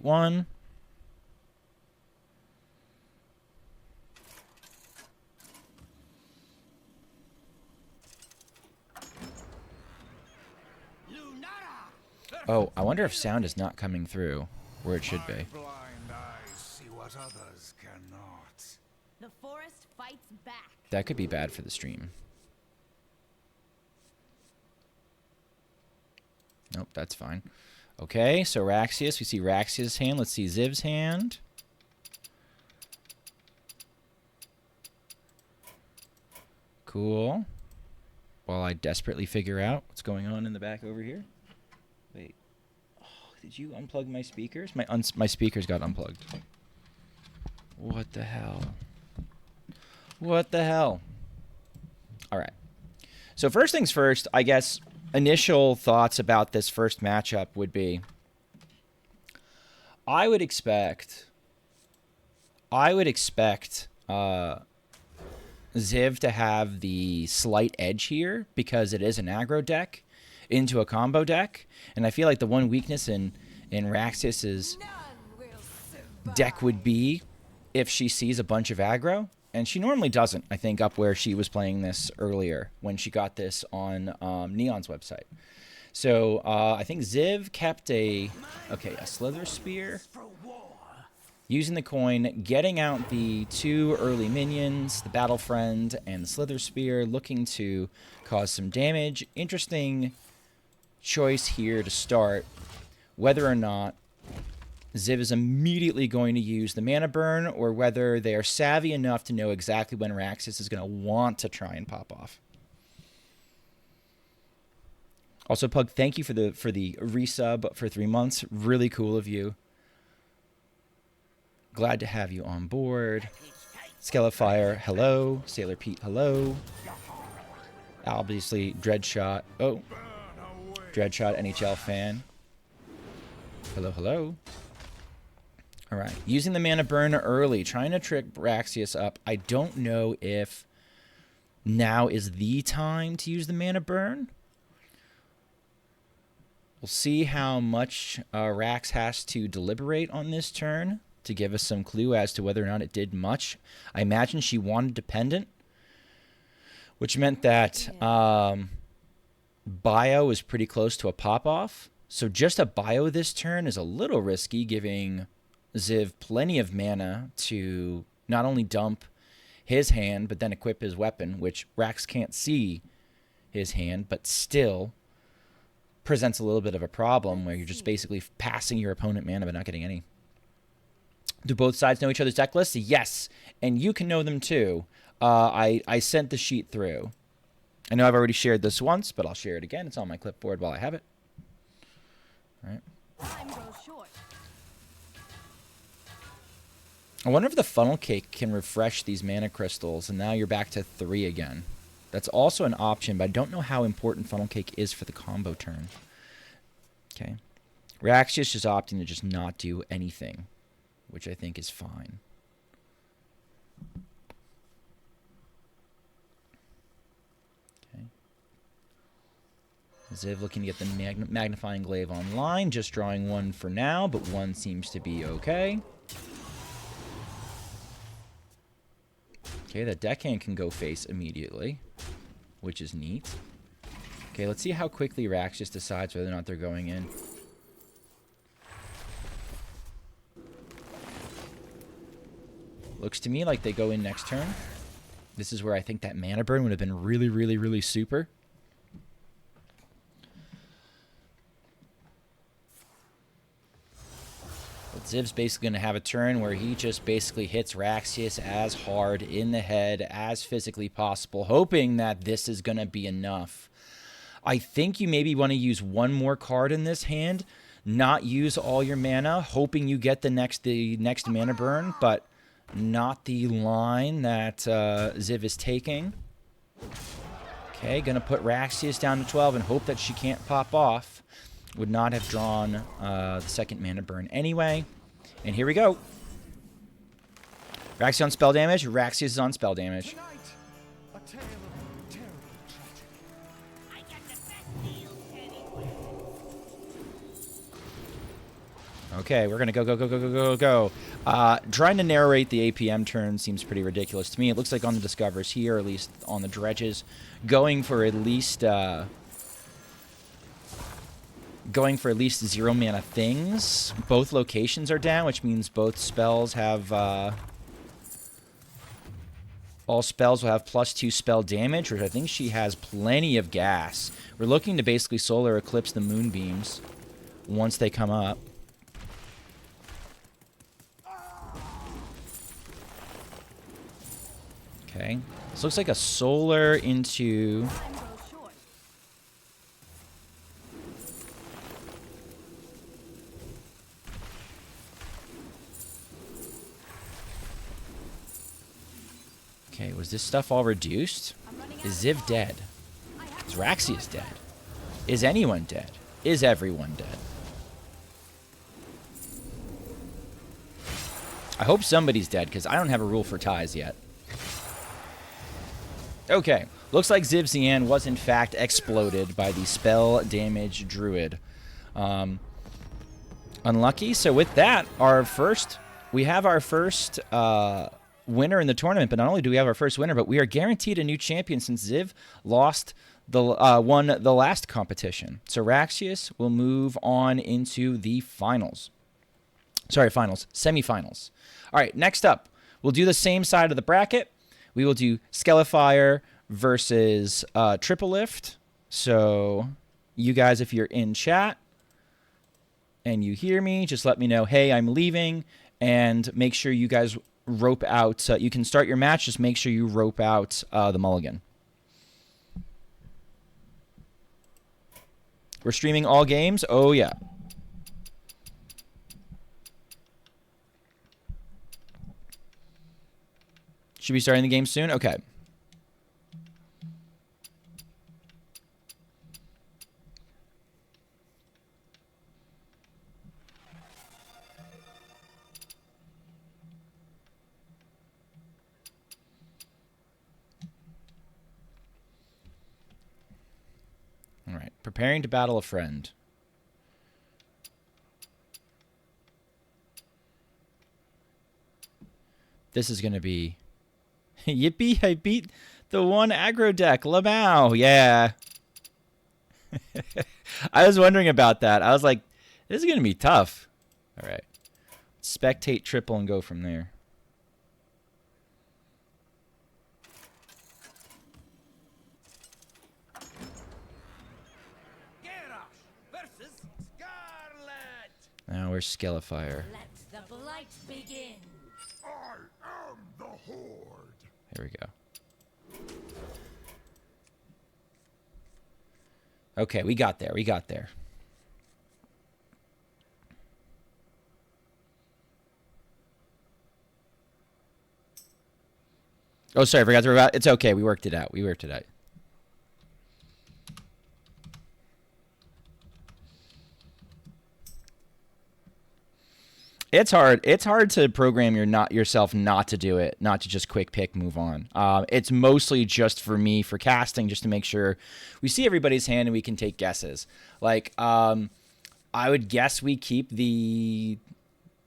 one. Oh, I wonder if sound is not coming through where it should be. Blind eyes see what others cannot. The forest fights back. That could be bad for the stream. Nope, that's fine. Okay, so Raxius. We see Raxius' hand. Let's see Ziv's hand. Cool. While I desperately figure out what's going on in the back over here. Wait. Oh, did you unplug my speakers? My speakers got unplugged. What the hell? What the hell? All right. So first things first, I guess initial thoughts about this first matchup would be I would expect Ziv to have the slight edge here because it is an aggro deck into a combo deck. And I feel like the one weakness in Raxius's deck would be if she sees a bunch of aggro. And she normally doesn't, I think, up where she was playing this earlier when she got this on Neon's website. So I think Ziv kept a Slither Spear. Using the coin, getting out the 2 early minions, the Battle Friend and the Slither Spear, looking to cause some damage. Interesting choice here to start. Whether or not Ziv is immediately going to use the mana burn, or whether they are savvy enough to know exactly when Raxius is going to want to try and pop off. Also, Pug, thank you for the resub for 3 months. Really cool of you. Glad to have you on board. Skelefire, hello. Sailor Pete, hello. Obviously, Dreadshot. Oh, Dreadshot NHL fan. Hello, hello. All right, using the mana burn early, trying to trick Raxius up. I don't know if now is the time to use the mana burn. We'll see how much Rax has to deliberate on this turn to give us some clue as to whether or not it did much. I imagine she wanted dependent, which meant that bio is pretty close to a pop-off. So just a bio this turn is a little risky, giving Ziv plenty of mana to not only dump his hand, but then equip his weapon, which Rax can't see his hand, but still presents a little bit of a problem where you're just basically passing your opponent mana but not getting any. Do both sides know each other's deck lists? Yes, and you can know them too. I sent the sheet through. I know I've already shared this once, but I'll share it again. It's on my clipboard while I have it. All right. Time goes short. I wonder if the funnel cake can refresh these mana crystals, and now you're back to 3 again. That's also an option, but I don't know how important funnel cake is for the combo turn. Okay. Raxius is opting to just not do anything, which I think is fine. Okay. Ziv looking to get the magnifying glaive online, just drawing 1 for now, but 1 seems to be okay. Okay, that deckhand can go face immediately, which is neat. Okay, let's see how quickly Raxius decides whether or not they're going in. Looks to me like they go in next turn. This is where I think that mana burn would have been really, really, really super. But Ziv's basically going to have a turn where he just basically hits Raxius as hard in the head as physically possible, hoping that this is going to be enough. I think you maybe want to use 1 more card in this hand, not use all your mana, hoping you get the next mana burn, but not the line that Ziv is taking. Okay, going to put Raxius down to 12 and hope that she can't pop off. Would not have drawn the second mana burn anyway. And here we go. Raxius on spell damage. Raxius is on spell damage. Okay, we're gonna go. Trying to narrate the APM turn seems pretty ridiculous to me. It looks like on the Discovers here, or at least on the dredges, going for at least 0 mana things. Both locations are down, which means both spells have all spells will have +2 spell damage, which I think she has plenty of gas. We're looking to basically solar eclipse the moonbeams once they come up. Okay, this looks like a solar into... Time goes short. Okay, was this stuff all reduced? I'm running out Is of Ziv time. dead? I have Is to Raxius run. dead? Is anyone dead? Is everyone dead? I hope somebody's dead, because I don't have a rule for ties yet. Okay, looks like Ziv Zian was in fact exploded by the spell damage druid. Unlucky. So with that, we have our first winner in the tournament. But not only do we have our first winner, but we are guaranteed a new champion since Ziv lost won the last competition. So Raxius will move on into the finals. Sorry, finals, semifinals. All right, next up, we'll do the same side of the bracket. We will do Skellifier versus Triple Lift. So you guys, if you're in chat and you hear me, just let me know, hey, I'm leaving, and make sure you guys rope out. You can start your match, just make sure you rope out the mulligan. We're streaming all games? Oh, yeah. Should be starting the game soon? Okay. All right. Preparing to battle a friend. This is going to be... Yippee, I beat the one aggro deck. Lamau. Yeah. I was wondering about that. I was like, this is going to be tough. All right. Spectate triple and go from there. Now we're Skellifier. Let the blight begin. I am the Horde. Here we go. Okay, we got there. We got there. Oh, sorry, I forgot to worry about. It's okay. We worked it out. We worked it out. It's hard. It's hard to program yourself not to do it, not to just quick pick, move on. It's mostly just for me, for casting, just to make sure we see everybody's hand and we can take guesses. Like, I would guess we keep the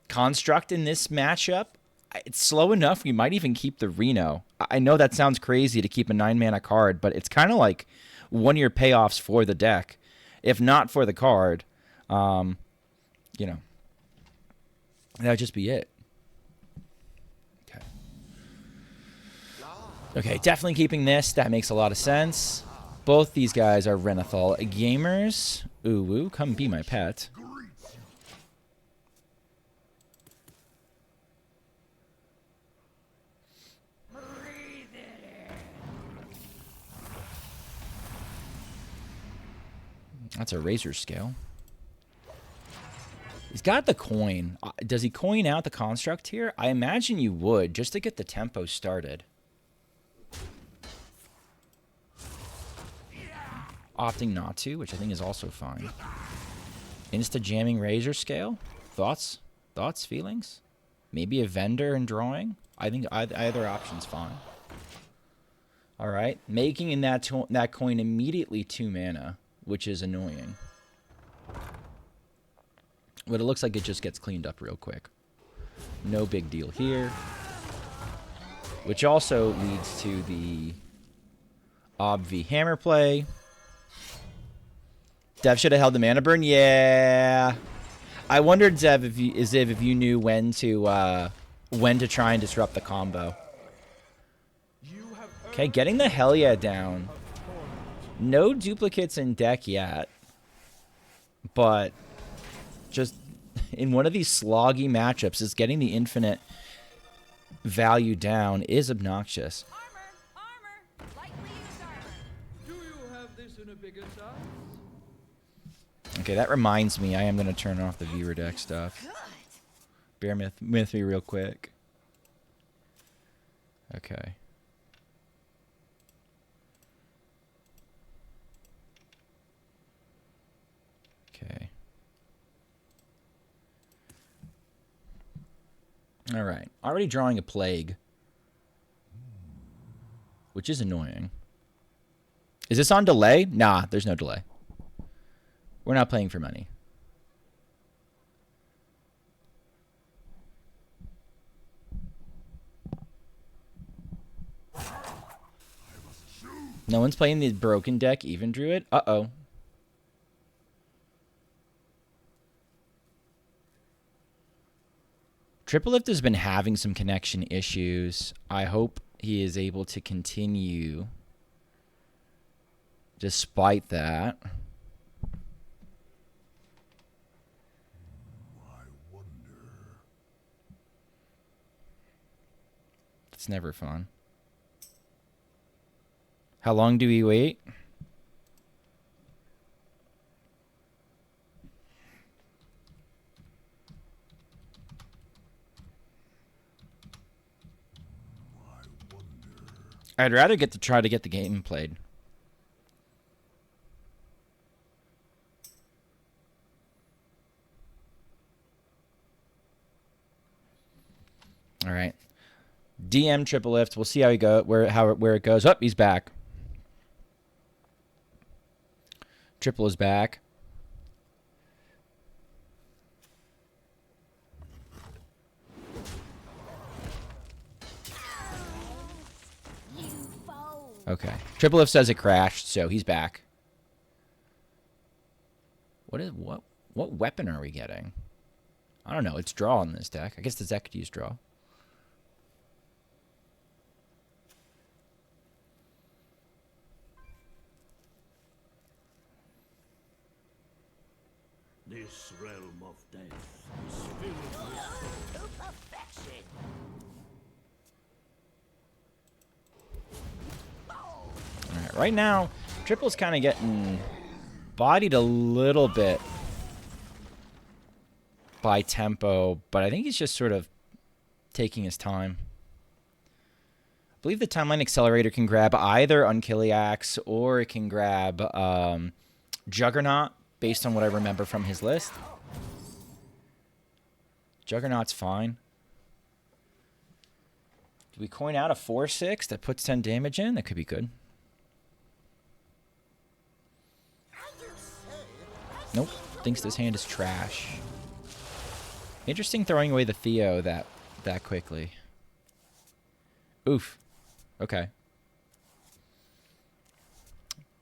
construct in this matchup. It's slow enough. We might even keep the Reno. I know that sounds crazy to keep a 9-mana card, but it's kind of like one of your payoffs for the deck. If not for the card, you know. That would just be it. Okay. Okay, definitely keeping this. That makes a lot of sense. Both these guys are Renathal gamers. Ooh, woo, come be my pet. That's a razor scale. He's got the coin. Does he coin out the construct here? I imagine you would, just to get the tempo started. Opting not to, which I think is also fine. Insta-jamming razor scale? Thoughts? Thoughts? Feelings? Maybe a vendor and drawing? I think either option's fine. All right. Making in that coin immediately 2 mana, which is annoying. But it looks like it just gets cleaned up real quick. No big deal here. Which also leads to the Obv hammer play. Dev should have held the mana burn. Yeah. I wondered, Zev, if you knew when to try and disrupt the combo. Okay, getting the hell yeah down. No duplicates in deck yet. But just in one of these sloggy matchups, is getting the infinite value down is obnoxious. Armor! Lightly used armor. Do you have this in a bigger size? Okay, that reminds me, I am going to turn off the viewer deck stuff. Good. Bear with me real quick. Okay. Okay. All right. Already drawing a plague, which is annoying. Is this on delay? Nah, there's no delay. We're not playing for money. No one's playing the broken deck, even Druid? Uh-oh. Triple Lift has been having some connection issues. I hope he is able to continue despite that. It's never fun. How long do we wait? I'd rather try to get the game played. All right. DM triple lift. We'll see how he go where it goes. Oh, he's back. Triple is back. Okay. Triple lift says it crashed, so he's back. What weapon are we getting? I don't know. It's draw on this deck. I guess the deck could use draw. This realm of death is filled with to perfection. All right, right now, Triple's kind of getting bodied a little bit by Tempo, but I think he's just sort of taking his time. I believe the Timeline Accelerator can grab either Unkiliax or it can grab Juggernaut, based on what I remember from his list. Juggernaut's fine. Do we coin out a 4/6 that puts 10 damage in? That could be good. Nope. Thinks this hand is trash. Interesting throwing away the Theo that quickly. Oof. Okay.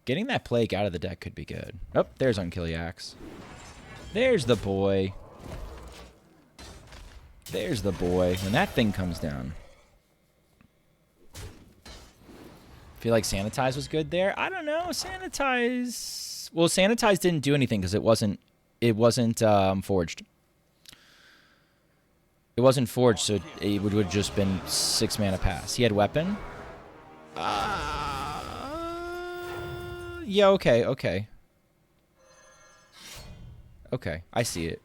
Getting that Plague out of the deck could be good. Oh, there's Unkiliax. There's the boy. There's the boy. When that thing comes down. Feel like Sanitize was good there? I don't know. Sanitize... Well, Sanitize didn't do anything because it wasn't forged. It wasn't forged, so it would have just been 6 mana pass. He had Weapon. Yeah, okay, okay. Okay, I see it.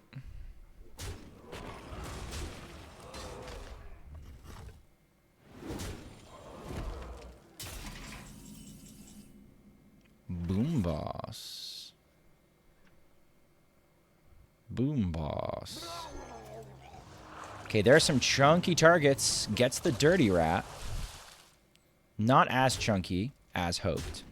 Boom Boss. Boom Boss. Okay, there are some chunky targets. Gets the Dirty Rat. Not as chunky as hoped.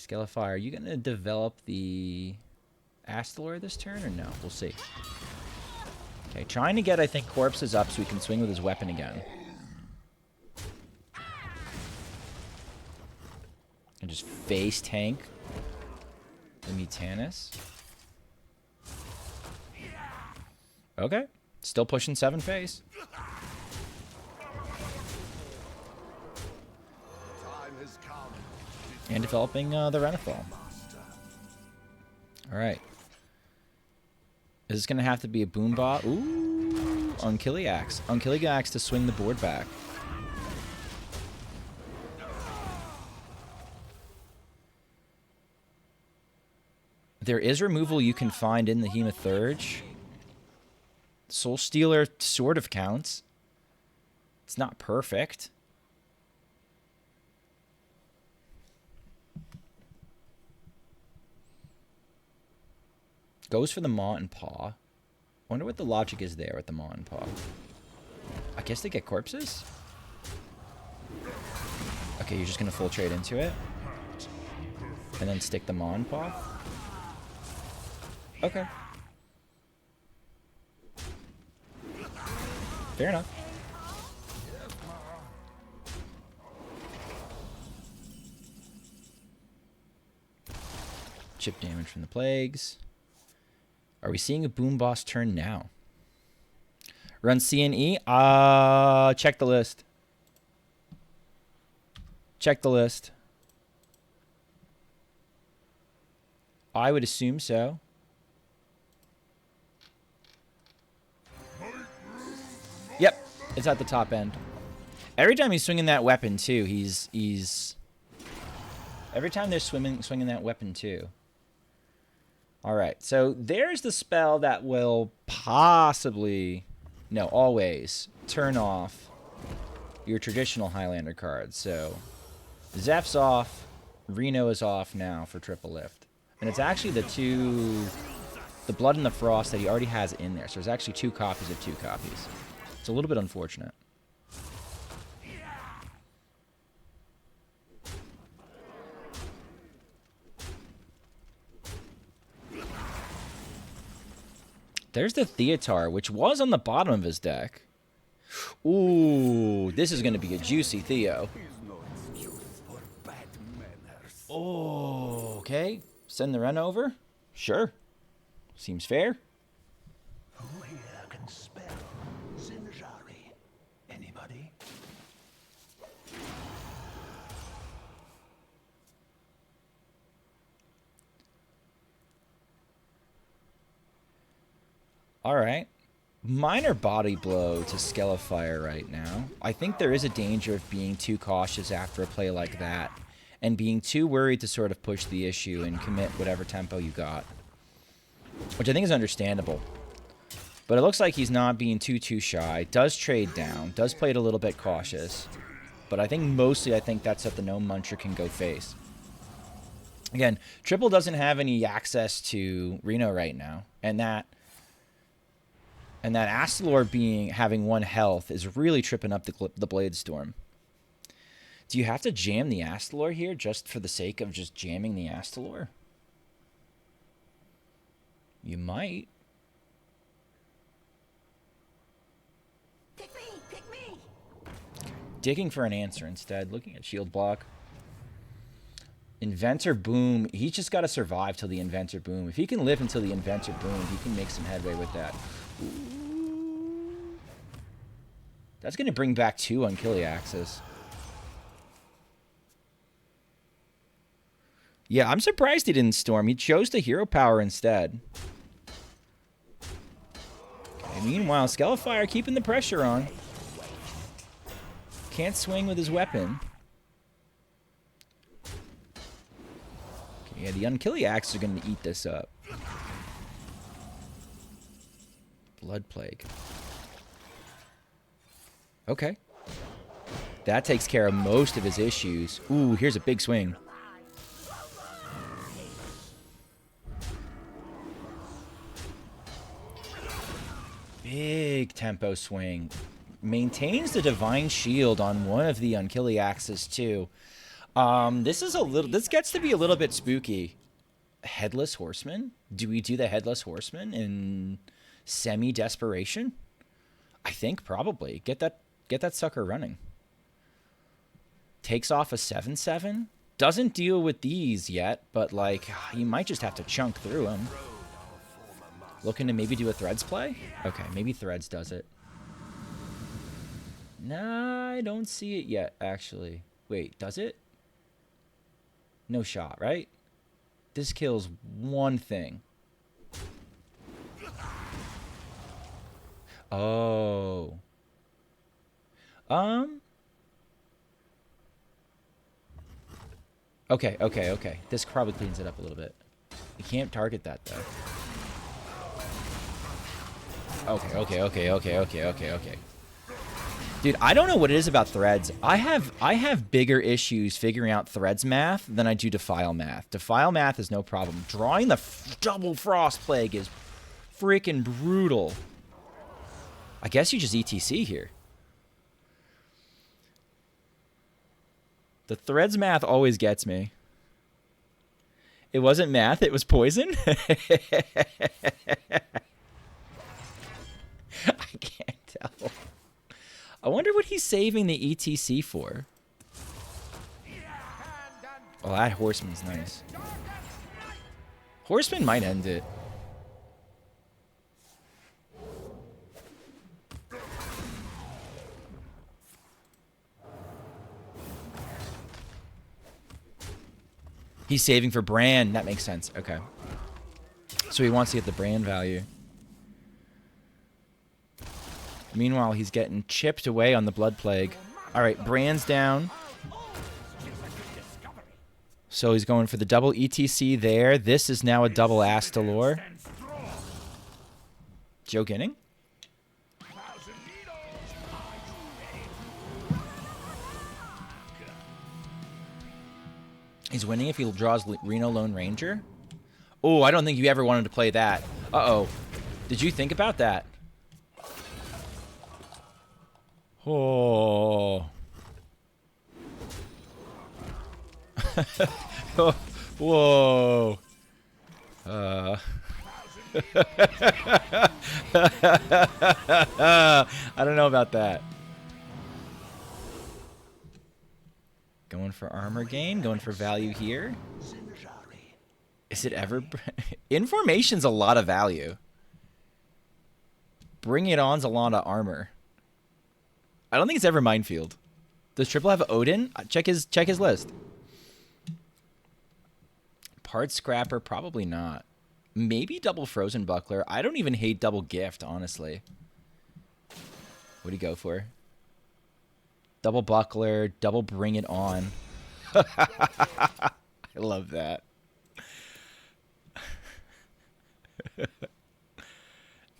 Skelefire, are you going to develop the Astalor this turn or no? We'll see. Okay, trying to get, I think, corpses up so he can swing with his weapon again. And just face tank the Mutanus. Okay, still pushing 7 face. And developing the Renethal. Alright. Is this going to have to be a Boombot? Ooh, Unkiliax. Unkiliax to swing the board back. There is removal you can find in the Hemothurge. Soul Stealer sort of counts. It's not perfect. Goes for the Maw and Paw. Wonder what the logic is there with the Maw and Paw. I guess they get corpses? Okay, you're just going to full trade into it? And then stick the Maw and Paw? Okay. Fair enough. Chip damage from the Plagues. Are we seeing a Boom Boss turn now? Run C&E? Check the list. Check the list. I would assume so. Yep, it's at the top end. Every time he's swinging that weapon too, he's every time they're swinging that weapon too. All right, so there's the spell that will possibly, no, always turn off your traditional Highlander cards. So Zeph's off, Reno is off now for triple lift. And it's actually the Blood and the Frost that he already has in there. So there's actually 2 copies of 2 copies. It's a little bit unfortunate. There's the Theatar, which was on the bottom of his deck. Ooh, this is going to be a juicy Theo. Oh, okay. Send the Ren over? Sure. Seems fair. Who here can spell Zinjari? Anybody? All right. Minor body blow to Skelefire right now. I think there is a danger of being too cautious after a play like that and being too worried to sort of push the issue and commit whatever tempo you got, which I think is understandable. But it looks like he's not being too shy. Does trade down. Does play it a little bit cautious. But I think mostly that's that the Gnome Muncher can go face. Again, Triple doesn't have any access to Reno right now. And that Astalor having 1 health is really tripping up the Blade Storm. Do you have to jam the Astalor here just for the sake of just jamming the Astalor? You might. Pick me! Digging for an answer instead. Looking at shield block. Inventor Boom. He's just got to survive till the Inventor Boom. If he can live until the Inventor Boom, he can make some headway with that. Ooh. That's going to bring back 2 Unkiliaxes. Yeah, I'm surprised he didn't Storm. He chose the Hero Power instead. Okay, meanwhile, Skelefire keeping the pressure on. Can't swing with his weapon. Okay, yeah, the Unkiliaxes are going to eat this up. Blood Plague. Okay. That takes care of most of his issues. Ooh, here's a big swing. Big tempo swing. Maintains the Divine Shield on one of the Unkiliaxes too. This gets to be a little bit spooky. Headless Horseman? Do we do the Headless Horseman in semi-desperation? I think probably. Get that sucker running. Takes off a 7/7. Doesn't deal with these yet, but like you might just have to chunk through them. Looking to maybe do a Threads play? Okay, maybe Threads does it. Nah, I don't see it yet, actually. Wait, does it? No shot, right? This kills one thing. Oh. Okay. This probably cleans it up a little bit. You can't target that, though. Okay. Dude, I don't know what it is about Threads. I have bigger issues figuring out Threads math than I do Defile math. Defile math is no problem. Drawing the double Frost Plague is freaking brutal. I guess you just ETC here. The Threads math always gets me. It wasn't math, it was poison? I can't tell. I wonder what he's saving the ETC for. Oh, that Horseman's nice. Horseman might end it. He's saving for brand. That makes sense. Okay. So he wants to get the brand value. Meanwhile, he's getting chipped away on the Blood Plague. All right, brand's down. So he's going for the double ETC there. This is now a double Astalor. Joe Ginning? He's winning if he draws Reno Lone Ranger. Oh, I don't think you ever wanted to play that. Uh-oh. Did you think about that? Oh. Whoa. I don't know about that. Going for armor gain, going for value here. Is it ever... Information's a lot of value. Bring It On's a lot of armor. I don't think it's ever Minefield. Does Triple have Odin? Check his list. Part Scrapper, probably not. Maybe double Frozen Buckler. I don't even hate double Gift, honestly. What do you go for? Double Buckler, double Bring It On. I love that.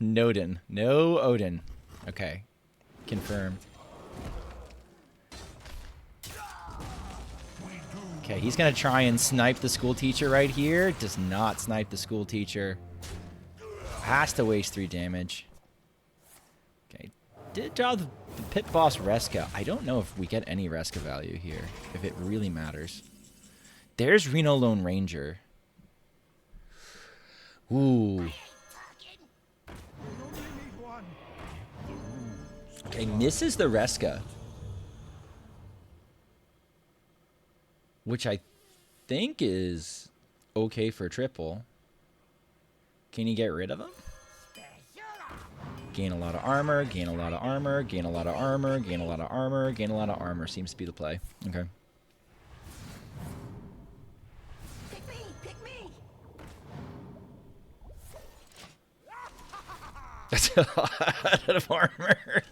Nodin. No Odin. Okay. Confirmed. Okay, he's going to try and snipe the school teacher right here. Does not snipe the school teacher. Has to waste 3 damage. Okay. Did draw the pit boss Reska. I don't know if we get any Reska value here. If it really matters. There's Reno Lone Ranger. Ooh. Okay, misses the Reska. Which I think is okay for triple. Can you get rid of him? Gain a lot of armor, gain a lot of armor, gain a lot of armor, gain a lot of armor, gain a lot of armor. Seems to be the play. Okay. Pick me! Pick me! That's a lot of armor.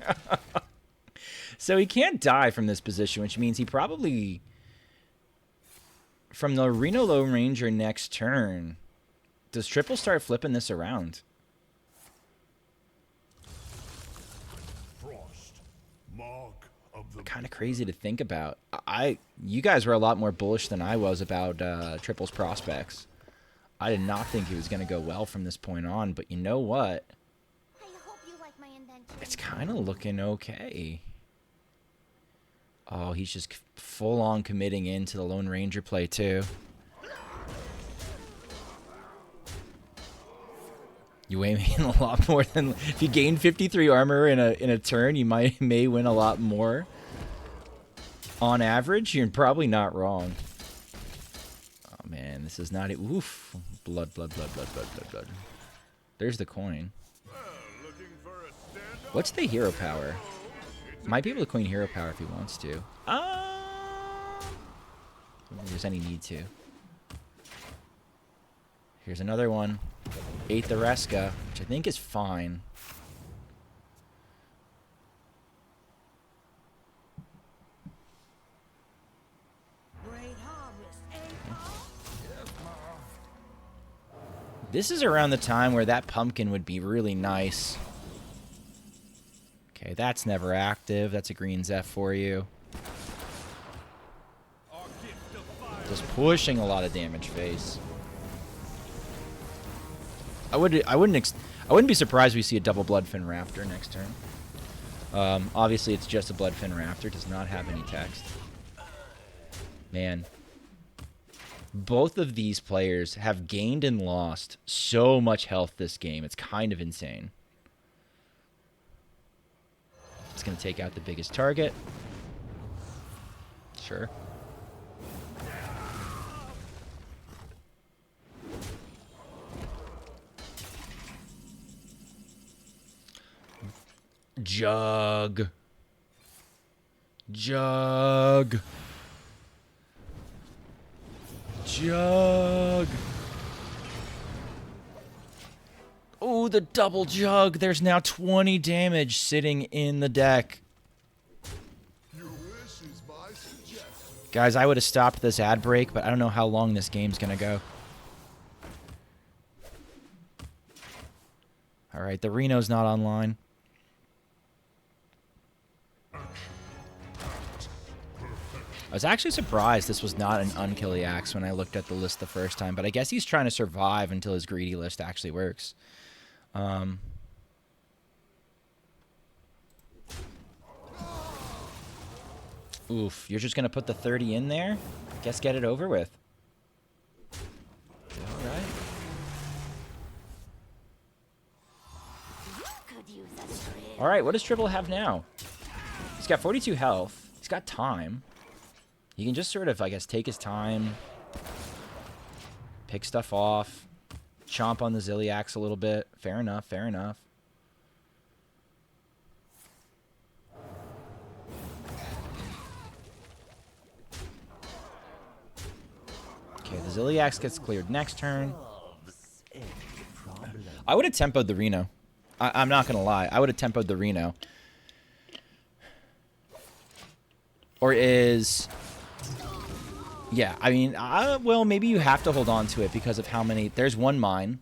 So he can't die from this position, which means he probably... From the Reno Lone Ranger next turn, does Triple start flipping this around? Frost, mark of the Kind of crazy to think about. You guys were a lot more bullish than I was about Triple's prospects. I did not think he was going to go well from this point on, but you know what? I hope you like my invention. It's kind of looking okay. Oh, he's just full on committing into the Lone Ranger play too. You may win a lot more than if you gain 53 armor in a turn. You may win a lot more. On average, you're probably not wrong. Oh man, this is not it. Oof! Blood, blood, blood, blood, blood, blood, blood. There's the coin. What's the hero power? Might be able to coin hero power if he wants to. If there's any need to. Here's another one. 8 the Reska, which I think is fine. This is around the time where that pumpkin would be really nice. Okay, that's never active. That's a green Zeph for you. Just pushing a lot of damage face. I wouldn't be surprised if we see a double Bloodfin Raptor next turn. Obviously, it's just a Bloodfin Raptor. Does not have any text. Man. Both of these players have gained and lost so much health this game. It's kind of insane. It's going to take out the biggest target. Sure. Jug. Jug. Jug. Oh, the double jug. There's now 20 damage sitting in the deck. Guys, I would have stopped this ad break, but I don't know how long this game's going to go. All right, the Reno's not online. I was actually surprised this was not an Unkilly Axe when I looked at the list the first time, but I guess he's trying to survive until his greedy list actually works. Oof, you're just going to put the 30 in there? Guess get it over with. Alright. Alright, what does Tribble have now? He's got 42 health. He's got time. He can just sort of, I guess, take his time. Pick stuff off. Chomp on the Zilliax a little bit. Fair enough, fair enough. Okay, the Zilliax gets cleared next turn. I would have tempoed the Reno. I'm not going to lie. I would have tempoed the Reno. Or is... Yeah, I mean, well, maybe you have to hold on to it because of how many... There's one mine.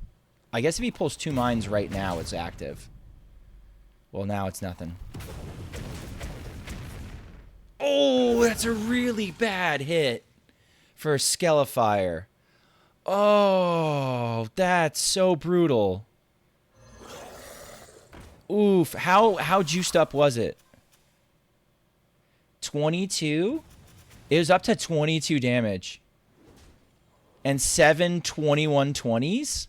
I guess if he pulls 2 mines right now, it's active. Well, now it's nothing. Oh, that's a really bad hit for Skelefire. Oh, that's so brutal. Oof, how juiced up was it? 22? It was up to 22 damage. And 7 21-20s?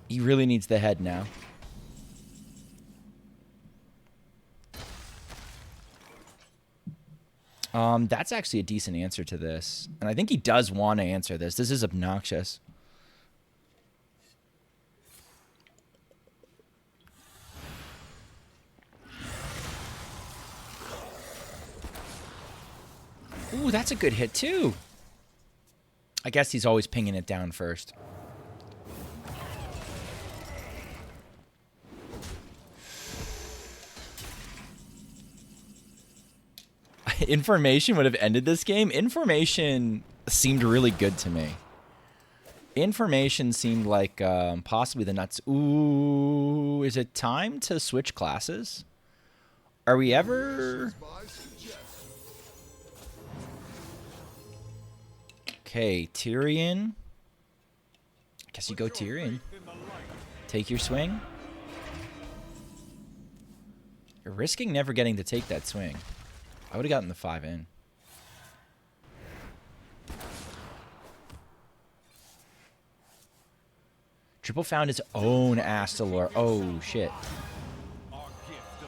He really needs the head now. That's actually a decent answer to this. And I think he does want to answer this. This is obnoxious. Ooh, that's a good hit, too. I guess he's always pinging it down first. Information would have ended this game. Information seemed really good to me. Information seemed like possibly the nuts. Ooh, is it time to switch classes? Are we ever... Okay, Tyrion. I guess you go Tyrion. Take your swing. You're risking never getting to take that swing. I would have gotten the 5 in. Triple found his own Astalor. Oh, shit.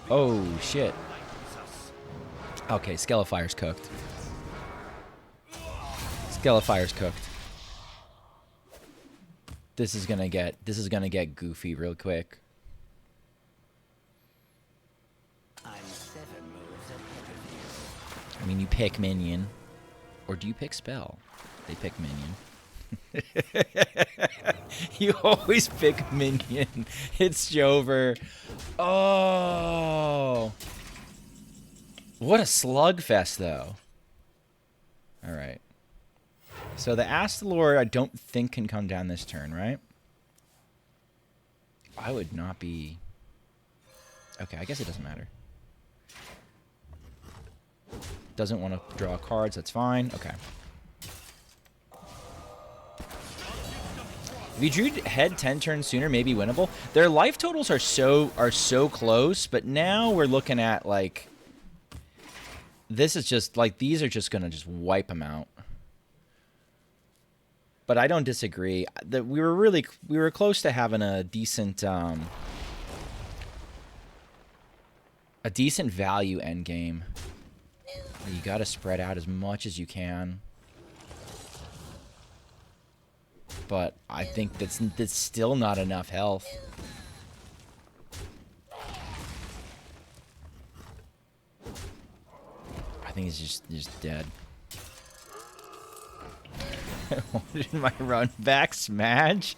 Oh, shit. Okay, Skelefire's cooked. Skelefire's cooked. This is gonna get goofy real quick. I'm 7 moves ahead of you. I mean, you pick minion. Or do you pick spell? They pick minion. You always pick minion. It's Jover. Oh. What a slugfest, though. Alright. So the Astalor, I don't think can come down this turn, right? I would not be... Okay, I guess it doesn't matter. Doesn't want to draw cards, that's fine. Okay. If you drew head 10 turns sooner, maybe winnable. Their life totals are so close, but now we're looking at, like... This is just, like, these are just going to just wipe them out. But I don't disagree. We were close to having a decent value end game. You got to spread out as much as you can. But I think that's still not enough health. I think he's just dead. What did my run back smash?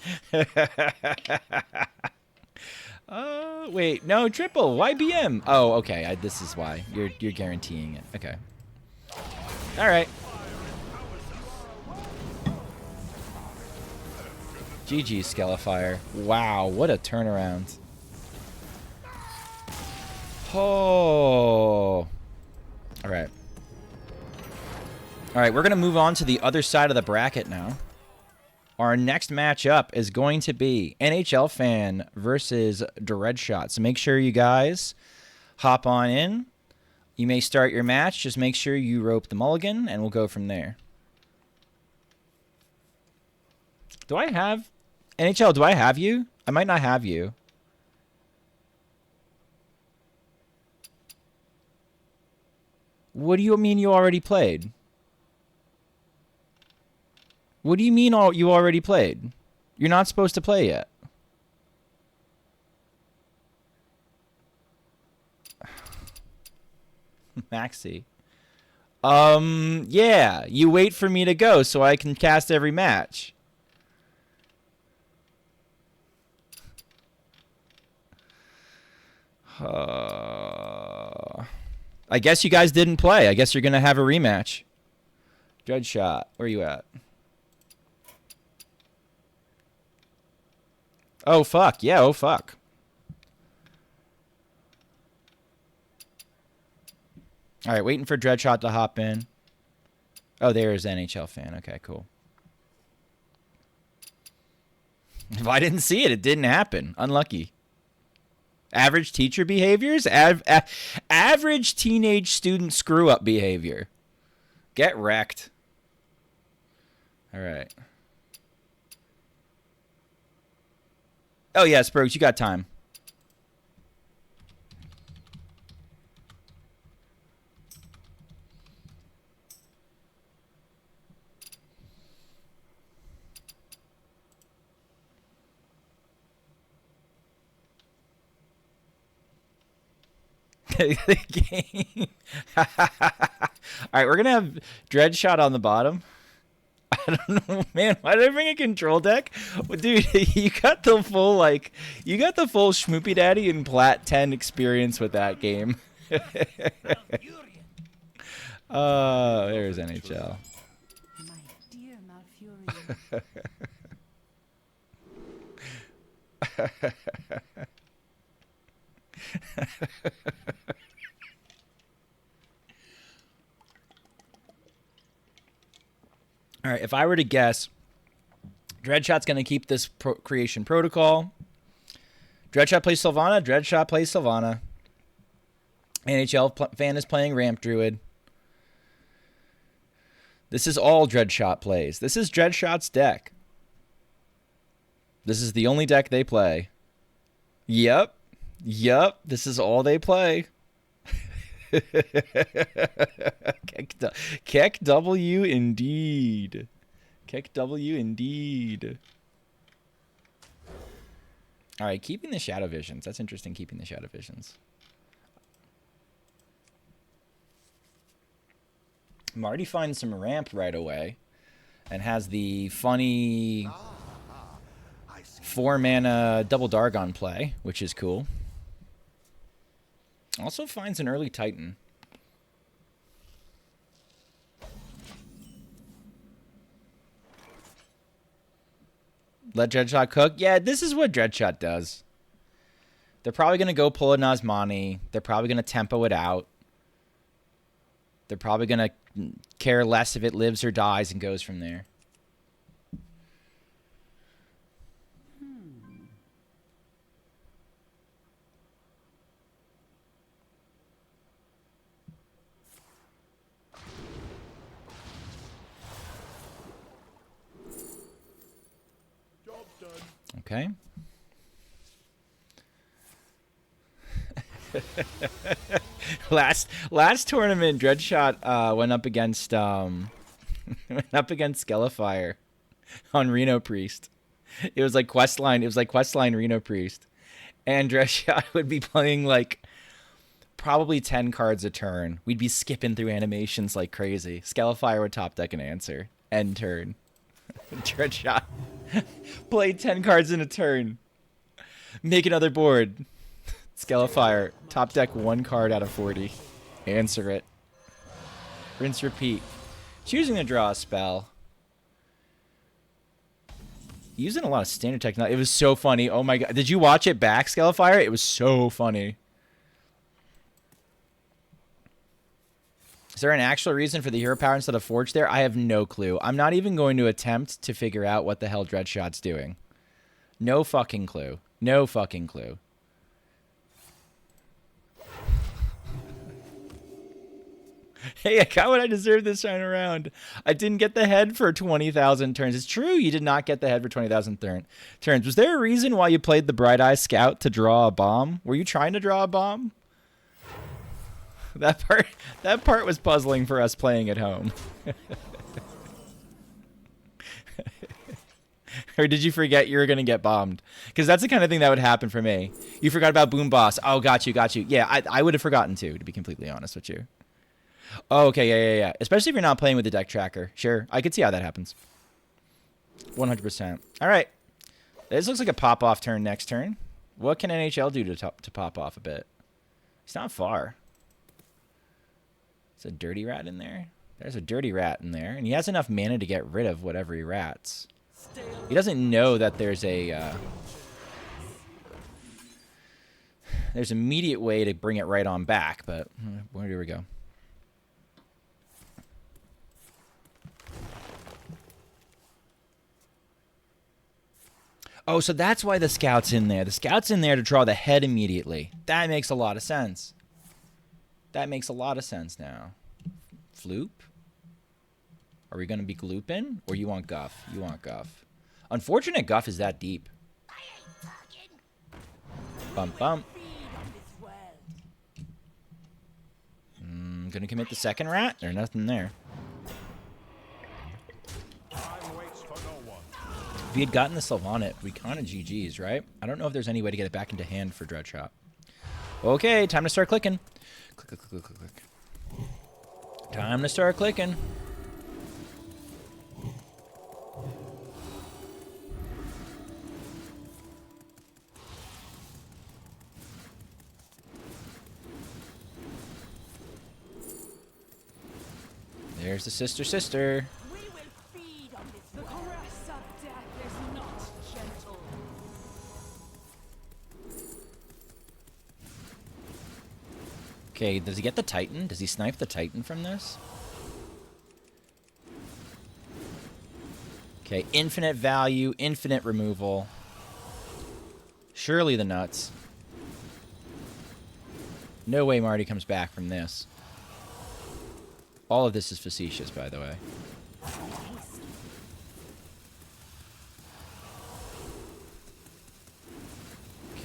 Wait, no, triple. YBM. Oh, okay. This is why. You're guaranteeing it. Okay. All right. GG, Skelefier. Wow, what a turnaround. Oh. All right. All right, we're going to move on to the other side of the bracket now. Our next matchup is going to be NHL Fan versus Dreadshot. So make sure you guys hop on in. You may start your match. Just make sure you rope the mulligan, and we'll go from there. Do I have... NHL, do I have you? I might not have you. What do you mean you already played? What do you mean you already played? You're not supposed to play yet. Maxi. Yeah. You wait for me to go so I can cast every match. I guess you guys didn't play. I guess you're going to have a rematch. Dreadshot, where are you at? Oh, fuck. Yeah, oh, fuck. All right, waiting for Dreadshot to hop in. Oh, there's NHL Fan. Okay, cool. If I didn't see it, it didn't happen. Unlucky. Average teacher behaviors? Average teenage student screw-up behavior. Get wrecked. All right. Oh, yeah, Spurgs, you got time. The game. All right, we're gonna have Dreadshot on the bottom. I don't know, man. Why did I bring a control deck? Well, dude, you got the full Schmoopydady and Plat 10 experience with that game. There's NHL. My dear Malfurion. All right, if I were to guess, Dreadshot's going to keep this creation protocol. Dreadshot plays Sylvana. Dreadshot plays Sylvana. NHL Fan is playing Ramp Druid. This is all Dreadshot plays. This is Dreadshot's deck. This is the only deck they play. Yep. Yep. This is all they play. Keck W indeed. Keck W indeed. Alright, keeping the Shadow Visions. That's interesting, keeping the Shadow Visions. Marty finds some ramp right away. And has the funny 4-mana double Dargon play, which is cool. Also finds an early Titan. Let Dreadshot cook? Yeah, this is what Dreadshot does. They're probably going to go pull a Nazmani. They're probably going to tempo it out. They're probably going to care less if it lives or dies and goes from there. Okay. last tournament, Dreadshot went up against Skelefire on Reno Priest. It was like questline. It was like questline Reno Priest, and Dreadshot would be playing like probably 10 cards a turn. We'd be skipping through animations like crazy. Skelefire would top deck an answer. End turn. Dreadshot play 10 cards in a turn. Make another board. Skelefire top deck 1 card out of 40. Answer it. Rinse, repeat. Choosing to draw a spell. Using a lot of standard technology. It was so funny. Oh my god. Did you watch it back, Skelefire? It was so funny. Is there an actual reason for the hero power instead of Forge there? I have no clue. I'm not even going to attempt to figure out what the hell Dreadshot's doing. No fucking clue. No fucking clue. Hey, I got what I deserved this time around. I didn't get the head for 20,000 turns. It's true, you did not get the head for 20,000 turns. Was there a reason why you played the Bright Eye Scout to draw a bomb? Were you trying to draw a bomb? That part was puzzling for us playing at home. Or did you forget you were going to get bombed? Because that's the kind of thing that would happen for me. You forgot about Boom Boss. Oh, got you. Yeah, I would have forgotten too, to be completely honest with you. Oh, okay, yeah. Especially if you're not playing with the deck tracker. Sure, I could see how that happens. 100%. All right. This looks like a pop-off turn next turn. What can NHL do to pop off a bit? It's not far. There's a dirty rat in there. There's a dirty rat in there. And he has enough mana to get rid of whatever he rats. He doesn't know that there's a... there's an immediate way to bring it right on back, but where do we go? Oh, so that's why the Scout's in there. The Scout's in there to draw the head immediately. That makes a lot of sense. That makes a lot of sense now. Floop? Are we going to be glooping? Or you want Guff? You want Guff. Unfortunate Guff is that deep. Bump, bump. Gonna commit the second rat? There's nothing there. If he had gotten the Sylvanet, we kind of GG's, right? I don't know if there's any way to get it back into hand for Dreadshot. Okay, time to start clicking. Click, click, click, click, click. Time to start clicking. There's the sister. We will feed on this. The caress of death is not gentle. Okay, does he get the Titan? Does he snipe the Titan from this? Okay, infinite value, infinite removal. Surely the nuts. No way Marty comes back from this. All of this is facetious, by the way.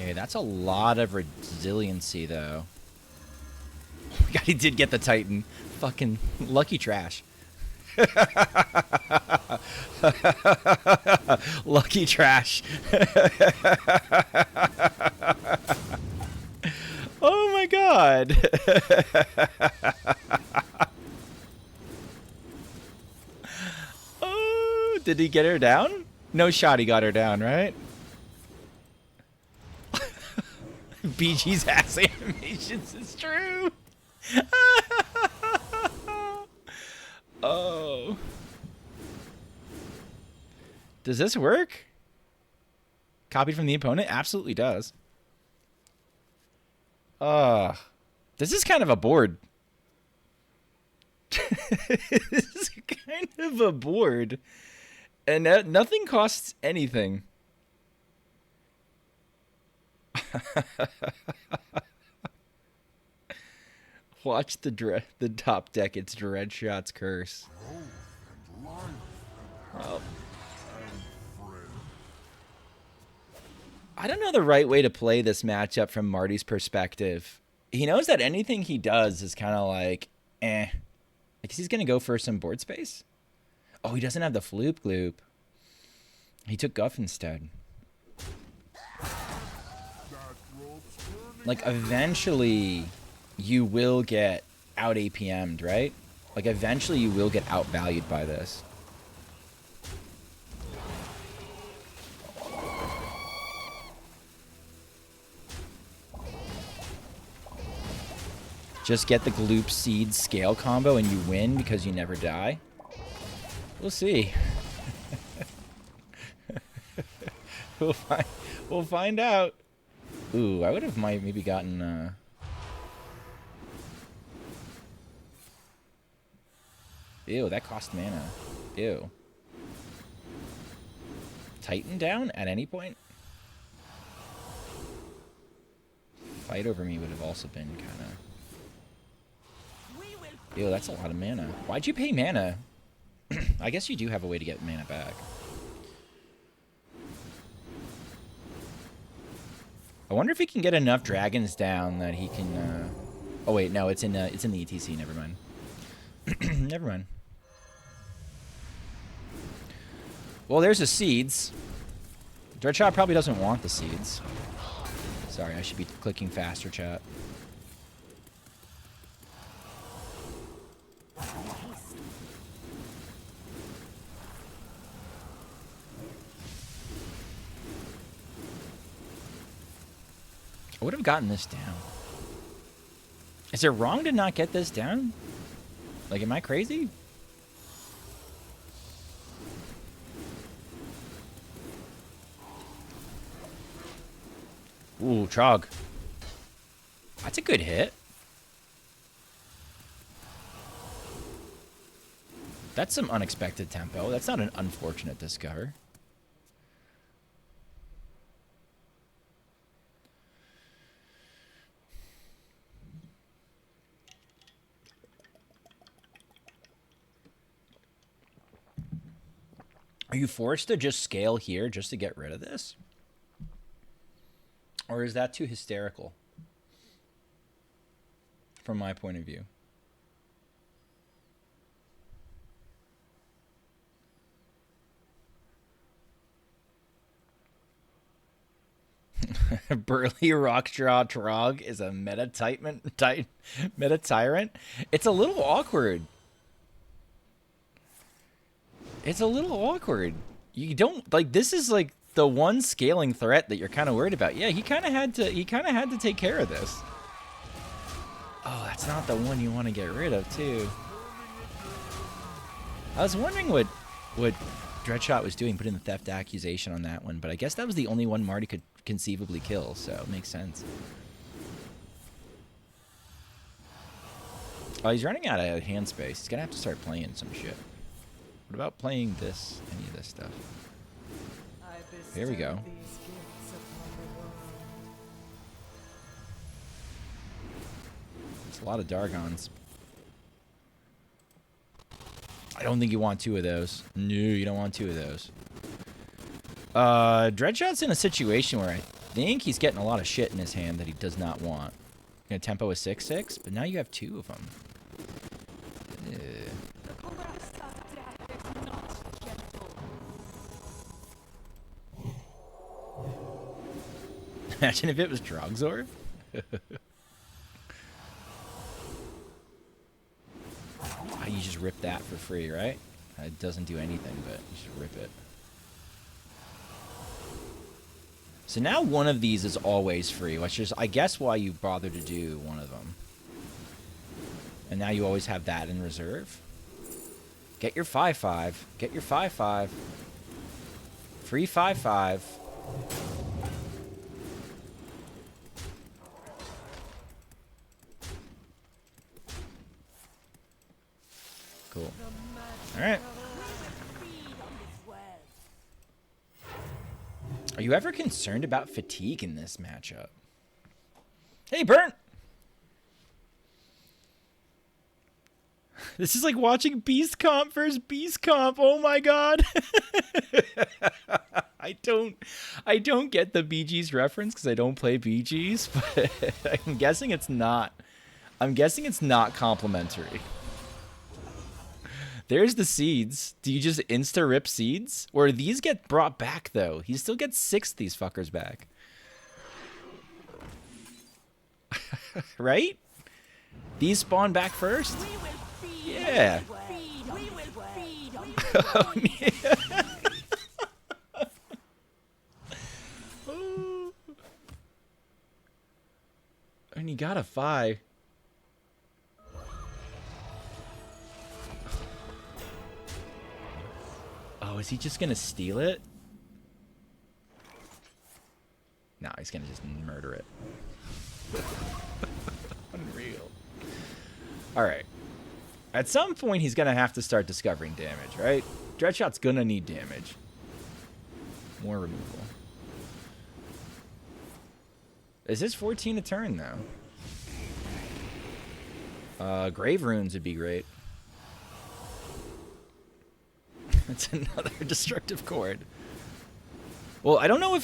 Okay, that's a lot of resiliency, though. Oh my god, he did get the Titan. Fucking lucky trash. Lucky trash. Oh my god. Oh, did he get her down? No shot he got her down, right? BG's ass animations is true. Oh. Does this work? Copied from the opponent? Absolutely does. This is kind of a board. This is kind of a board. And nothing costs anything. Watch the top deck. It's Dreadshot's curse. Oh. I don't know the right way to play this matchup from Marty's perspective. He knows that anything he does is kind of like, eh. Because he's going to go for some board space. Oh, he doesn't have the Floop Gloop. He took Guff instead. Like, eventually, you will get out APM'd, right? Like, eventually you will get outvalued by this. Just get the Gloop Seed scale combo and you win because you never die. We'll see. We'll find out. Ooh, I would have maybe gotten Ew, that cost mana. Ew. Titan down at any point? Fight over me would have also been kind of... Ew, that's a lot of mana. Why'd you pay mana? I guess you do have a way to get mana back. I wonder if he can get enough dragons down that he can... Oh wait, no, it's in the ETC. Never mind. Never mind. Well, there's the seeds. Dreadshot probably doesn't want the seeds. Sorry, I should be clicking faster, chat. I would have gotten this down. Is it wrong to not get this down? Like, am I crazy? Ooh, Trog. That's a good hit. That's some unexpected tempo. That's not an unfortunate discover. Are you forced to just scale here just to get rid of this? Or is that too hysterical? From my point of view. Burly Rockjaw Trog is a meta tyrant. It's a little awkward. It's a little awkward. You don't like this is like the one scaling threat that you're kind of worried about. Yeah, he kind of had to take care of this. Oh, that's not the one you want to get rid of too. I was wondering what Dreadshot was doing, putting the theft accusation on that one, but I guess that was the only one Marty could conceivably kill, so it makes sense. Oh, he's running out of hand space. He's gonna have to start playing some shit. What about playing this, any of this stuff? Here we go. It's a lot of Dargons. I don't think you want two of those. No, you don't want two of those. Dreadshot's in a situation where think he's getting a lot of shit in his hand that he does not want. Gonna tempo a 6/6, but now you have 2 of them. The caress of death is not gentle. Imagine if it was Drogzor. You just rip that for free, right? It doesn't do anything, but you just rip it. So now one of these is always free, which is, I guess, why you bother to do one of them. And now you always have that in reserve. Get your 5/5. Get your 5/5. Free 5/5. Cool. All right. Are you ever concerned about fatigue in this matchup? Hey, Burnt! This is like watching Beast Comp versus Beast Comp. Oh my god. I don't get the BG's reference because I don't play BG's, but I'm guessing it's not. I'm guessing it's not complimentary. There's the seeds. Do you just insta-rip seeds? Or these get brought back, though? He still gets 6 of these fuckers back. Right? These spawn back first? Yeah. Oh, yeah. And he got a 5. Oh, is he just gonna steal it? No, he's gonna just murder it. Unreal. Alright. At some point, he's gonna have to start discovering damage, right? Dreadshot's gonna need damage. More removal. Is this 14 a turn, though? Grave Runes would be great. That's another destructive chord. Well, I don't know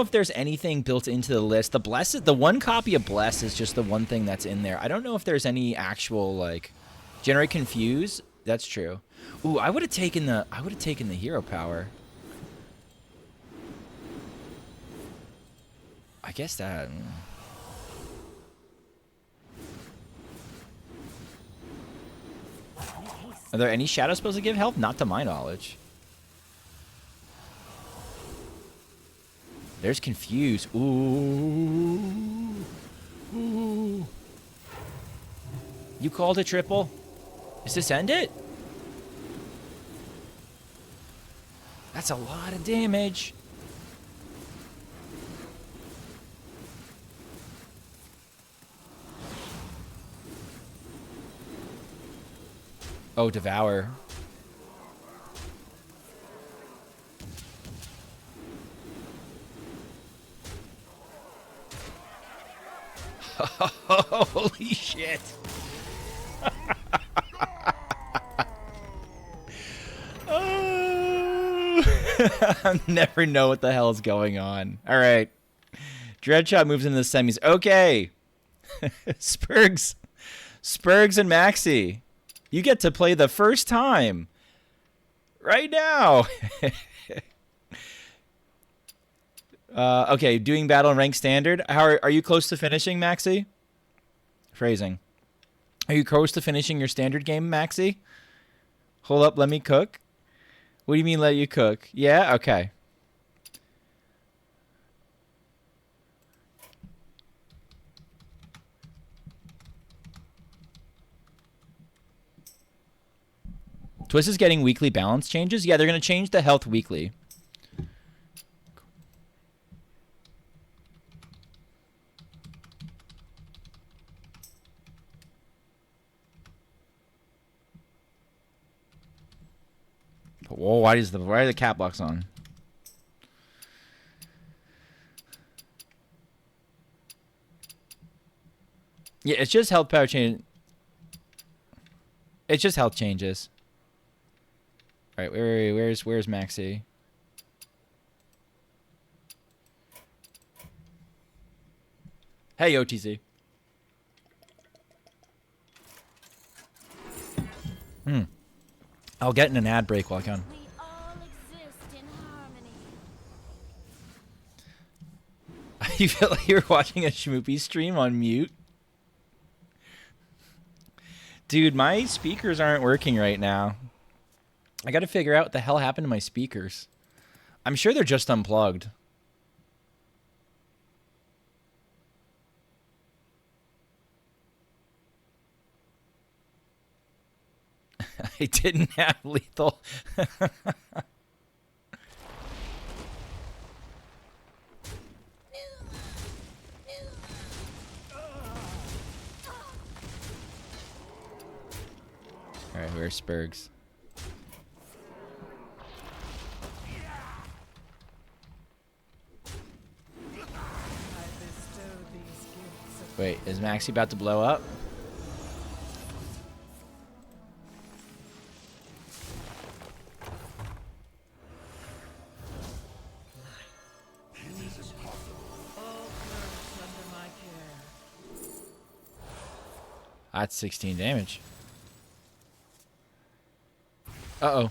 if there's anything built into the list. The one copy of Bless is just the one thing that's in there. I don't know if there's any actual like generate confuse. That's true. Ooh, I would have taken the hero power. I guess that. Are there any shadow spells that give health? Not to my knowledge. There's confuse. Ooh. Ooh. You called a triple? Does this end it? That's a lot of damage. Oh, Devour. Holy shit. Oh. I never know what the hell's going on. All right. Dreadshot moves into the semis. Okay. Spurgs and Maxi. You get to play the first time. Right now. Okay, doing battle in rank standard. Are you close to finishing, Maxi? Phrasing. Are you close to finishing your standard game, Maxi? Hold up, let me cook. What do you mean let you cook? Yeah? Okay. Twist is getting weekly balance changes? Yeah, they're going to change the health weekly. Whoa, why are the cap blocks on? Yeah, it's just health power change. It's just health changes. All right, where's Maxi? Hey, OTC. I'll get in an ad break while I can. We all exist in harmony. You feel like you're watching a Schmoopy stream on mute? Dude, my speakers aren't working right now. I gotta figure out what the hell happened to my speakers. I'm sure they're just unplugged. I didn't have lethal. Alright, where's Spurgs? Wait, is Maxie about to blow up? That's 16 damage. Uh-oh.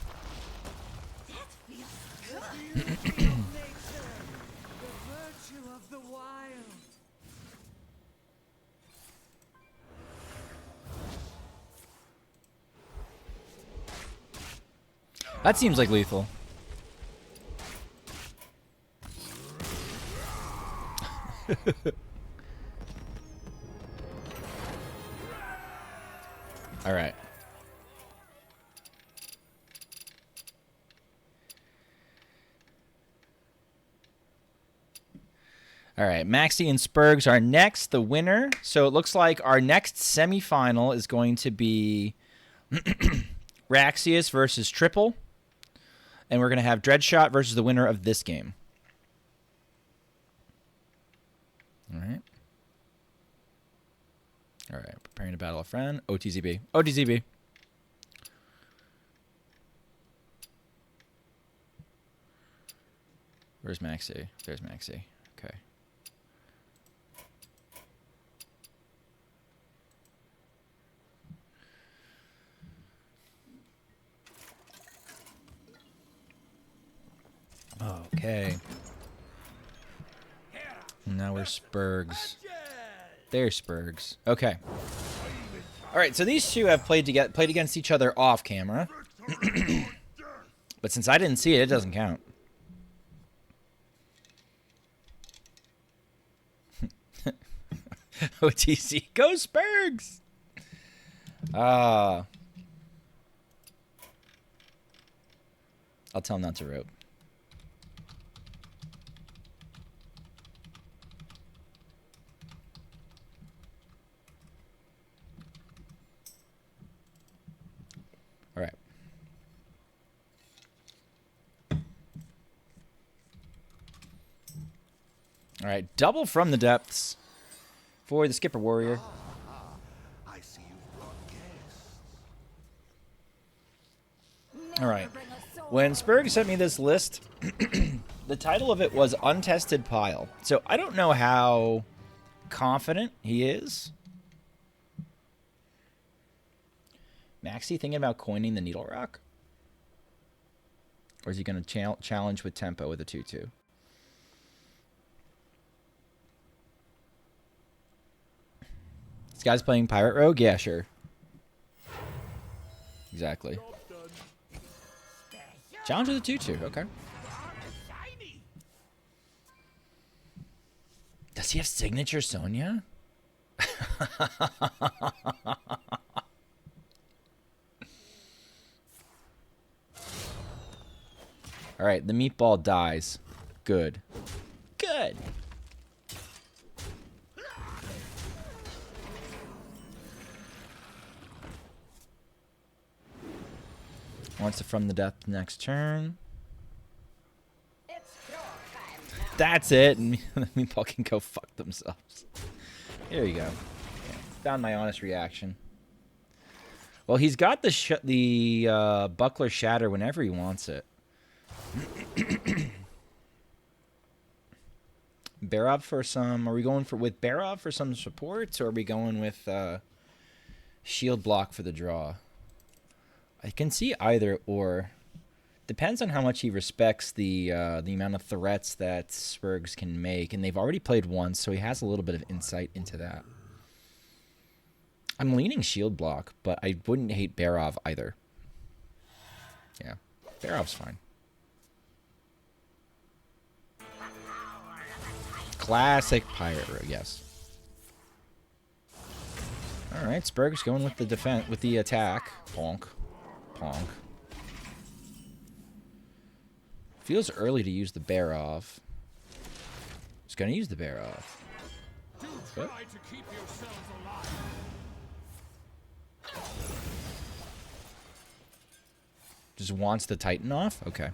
That seems like lethal. All right. All right, Maxie and Spurgs are next, the winner. So it looks like our next semifinal is going to be Raxius versus Triple. And we're going to have Dreadshot versus the winner of this game. All right. All right, preparing to battle a friend. OTZB. OTZB. Where's Maxie? There's Maxie. Okay. Okay. Now we're Spurgs. There's Spurgs. Okay. All right, so these two have played against each other off camera. But since I didn't see it, it doesn't count. OTC, go Spurgs! I'll tell him not to rope. All right. All right, double from the depths for the Skipper Warrior. I see you brought guests. All right. When Spurg sent me this list, the title of it was Untested Pile. So I don't know how confident he is. Maxie thinking about coining the Needle Rock? Or is he going to challenge with tempo with a 2-2? This guy's playing Pirate Rogue? Yeah, sure. Exactly. Challenge with a 2-2. Okay. Does he have signature Sonya? All right, the meatball dies. Good. Good. Wants it from the depth next turn. That's it. And the meatball can go fuck themselves. There you go. Yeah, found my honest reaction. Well, he's got the buckler shatter whenever he wants it. Barov for some... Are we going with Barov for some supports, or are we going with shield block for the draw? I can see either or. Depends on how much he respects the amount of threats that Spurgs can make. And they've already played once, so he has a little bit of insight into that. I'm leaning shield block, but I wouldn't hate Barov either. Yeah, Barov's fine. Classic Pirate Rogue, yes. Alright, Spurg's going with the defense, with the attack. Ponk. Ponk. Feels early to use the Barov. He's gonna use the Barov. But just wants the Titan off? Okay.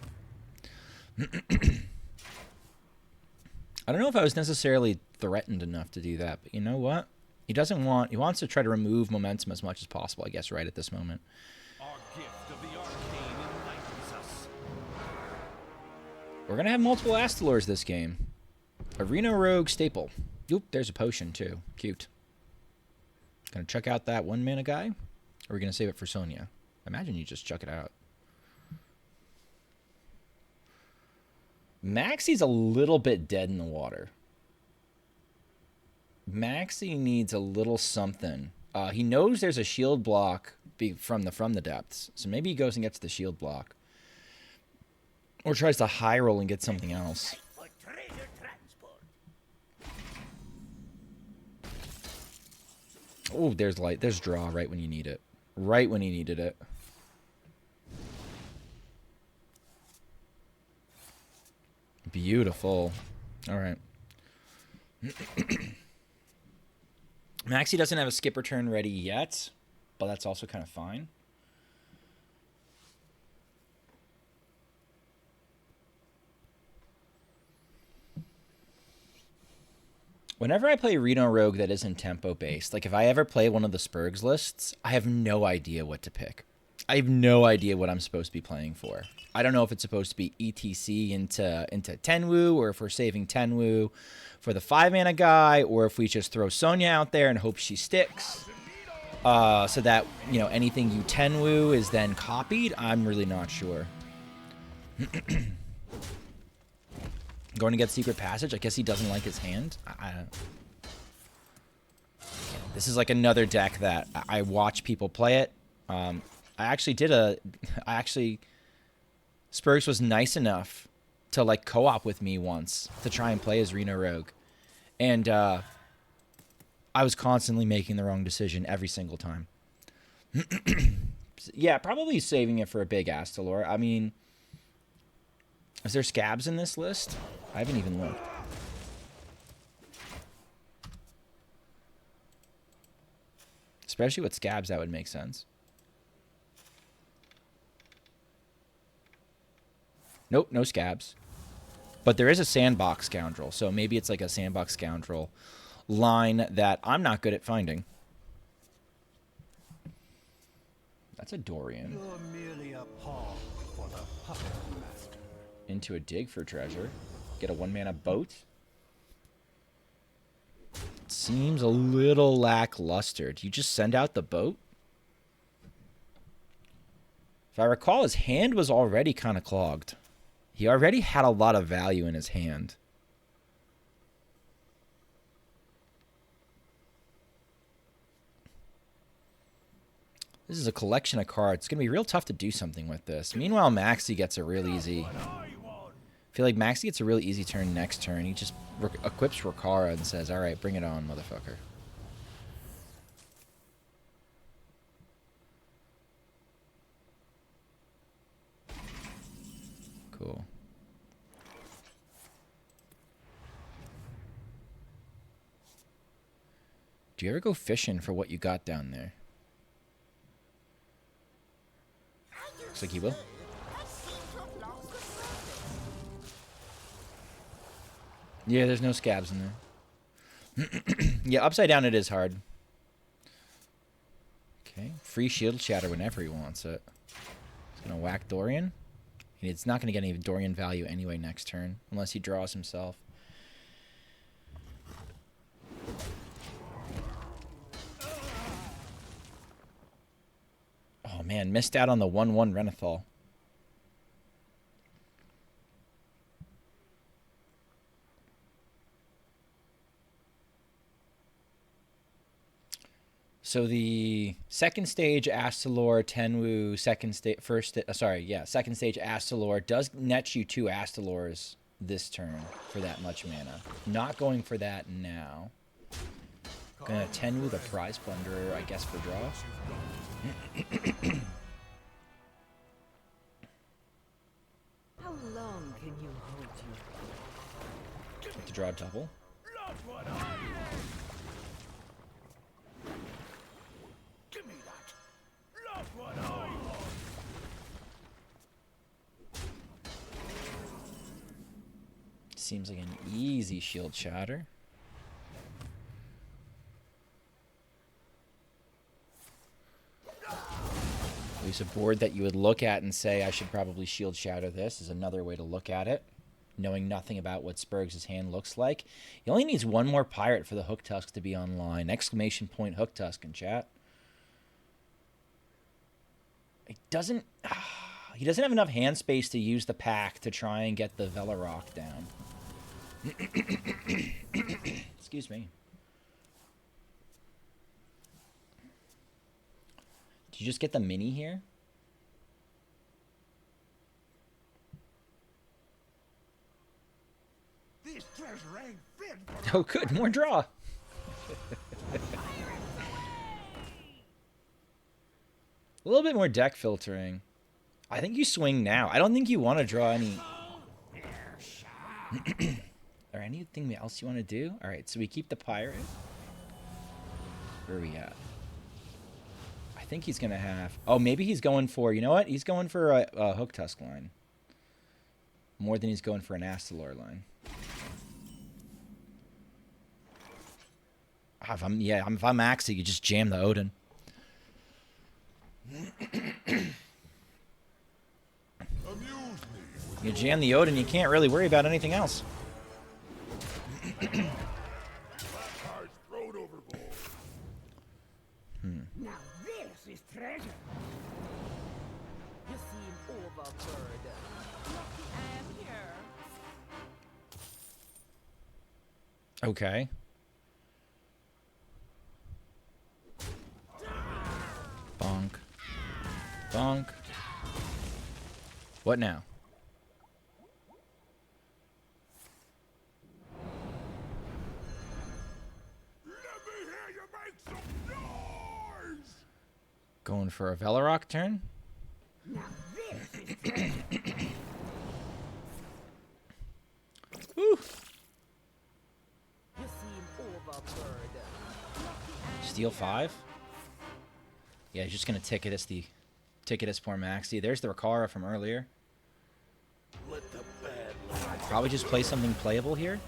I don't know if I was necessarily threatened enough to do that, but you know what? He doesn't want... He wants to try to remove momentum as much as possible, I guess, right at this moment. Our gift of the arcane enlightens us. We're going to have multiple Astalors this game. A Reno Rogue staple. Oop, there's a potion, too. Cute. Gonna check out that 1-mana guy? Or are we going to save it for Sonya? Imagine you just chuck it out. Maxie's a little bit dead in the water. Maxie needs a little something. He knows there's a shield block from the depths, so maybe he goes and gets the shield block, or tries to high roll and get something else. Oh, there's light. There's draw right when you need it. Right when he needed it. Beautiful. All right. Maxie doesn't have a skipper turn ready yet, but that's also kind of fine. Whenever I play Reno Rogue that isn't tempo-based, like if I ever play one of the Spurgs lists, I have no idea what to pick. I have no idea what I'm supposed to be playing for. I don't know if it's supposed to be ETC into Tenwu, or if we're saving Tenwu for the 5-mana guy, or if we just throw Sonya out there and hope she sticks. So that, you know, anything you Tenwu is then copied. I'm really not sure. Going to get Secret Passage. I guess he doesn't like his hand. This is like another deck that I watch people play it. Spurgs was nice enough to like co-op with me once to try and play as Reno Rogue. And I was constantly making the wrong decision every single time. Yeah, probably saving it for a big Astalor. I mean, is there scabs in this list? I haven't even looked. Especially with scabs, that would make sense. Nope, no scabs. But there is a Sandbox Scoundrel, so maybe it's like a Sandbox Scoundrel line that I'm not good at finding. That's a Dorian. You're merely a pawn for the puppet master. Into a dig for treasure. Get a 1-mana boat. Seems a little lackluster. Do you just send out the boat? If I recall, his hand was already kind of clogged. He already had a lot of value in his hand. This is a collection of cards. It's going to be real tough to do something with this. Meanwhile, Maxie gets a real easy... I feel like Maxie gets a really easy turn next turn. He just equips Rokara and says, alright, bring it on, motherfucker. Cool. Do you ever go fishing for what you got down there? Looks like he will. Yeah, there's no scabs in there. Yeah, upside down it is hard. Okay, free shield shatter whenever he wants it. He's going to whack Dorian. And it's not going to get any Dorian value anyway next turn, unless he draws himself. Oh, man. Missed out on the 1/1 Renathal. So the second stage Astalor, Tenwu, second stage Astalor does net you 2 Astalors this turn for that much mana. Not going for that now. Gonna Tenwu the Prize Plunderer, I guess, for draw. How long can you hold you? Have to draw a double. Give me that. Love what I want. Seems like an easy shield shatter. At least a board that you would look at and say, I should probably shield shatter this, is another way to look at it. Knowing nothing about what Spurgs' hand looks like. He only needs one more pirate for the Hook Tusk to be online. Exclamation point Hook Tusk in chat. He doesn't have enough hand space to use the pack to try and get the Velarok down. Excuse me. Did you just get the mini here? This treasure ain't fit for Oh, good. More draw. A little bit more deck filtering. I think you swing now. I don't think you want to draw any... or anything else you want to do? All right, so we keep the pirate. Where are we at? I think he's going to have... Oh, maybe he's going for... You know what? He's going for a Hook Tusk line. More than he's going for an Astalor line. If I'm Axie, you just jam the Odin. You jam the Odin, you can't really worry about anything else. Now this is treasure. You seem overburdened. Lucky I am here. Okay. Bonk. Bonk. What now? Going for a Velarok turn? Now this is treasure. Woo. You seem overburdened. Steal 5? Yeah, he's just gonna ticket us poor Maxi. There's the Rakara from earlier. Let the bad Probably just play something playable here.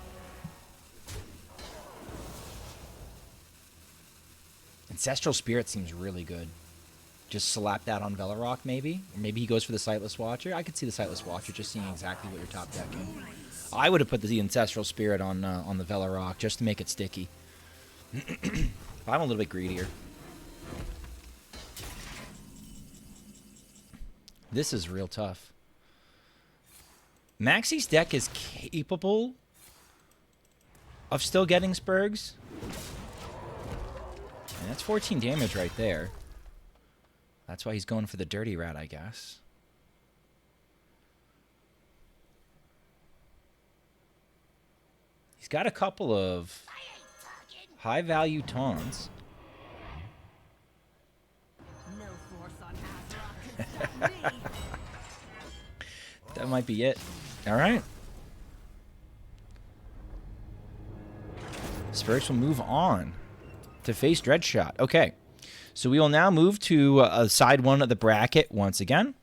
Ancestral Spirit seems really good. Just slap that on Velarok, maybe. Or maybe he goes for the Sightless Watcher. I could see the Sightless Watcher just seeing exactly what you're top decking. I would have put the Ancestral Spirit on the Velarok just to make it sticky. I'm a little bit greedier. This is real tough. Maxi's deck is capable of still getting Spurgs. And that's 14 damage right there. That's why he's going for the Dirty Rat, I guess. He's got a couple of high-value taunts. No force on Azeroth can stop me. That might be it. All right. Spurgs will move on to face Dreadshot. Okay. So we will now move to side 1 of the bracket once again.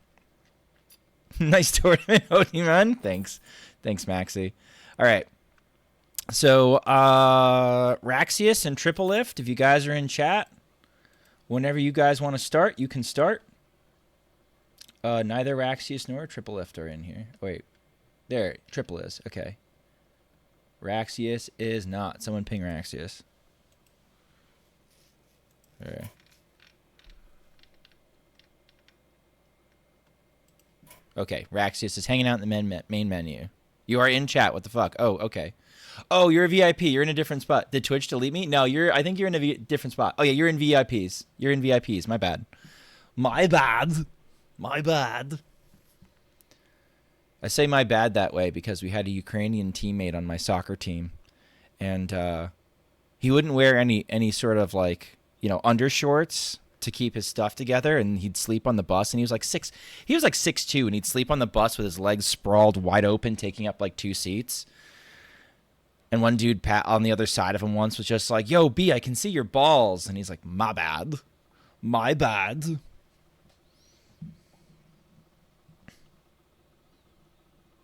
Nice tournament, Odin Run. Thanks. Thanks, Maxi. All right. So, Raxius and Triple Lift, if you guys are in chat, whenever you guys want to start, you can start. Neither Raxius nor Triple Lift are in here. Wait. There. Triple is. Okay. Raxius is not. Someone ping Raxius. There. Okay, Raxius is hanging out in the main menu. You are in chat. What the fuck? Oh, okay. Oh, you're a VIP. You're in a different spot. Did Twitch delete me? No, I think you're in a different spot. Oh yeah, you're in VIPs. You're in VIPs. My bad. My bad. My bad. I say my bad that way because we had a Ukrainian teammate on my soccer team, and he wouldn't wear any sort of like, you know, undershorts to keep his stuff together, and he'd sleep on the bus, and he was like 6'2", and he'd sleep on the bus with his legs sprawled wide open, taking up like 2 seats. And one dude on the other side of him once was just like, "Yo, B, I can see your balls," and he's like, "My bad, my bad."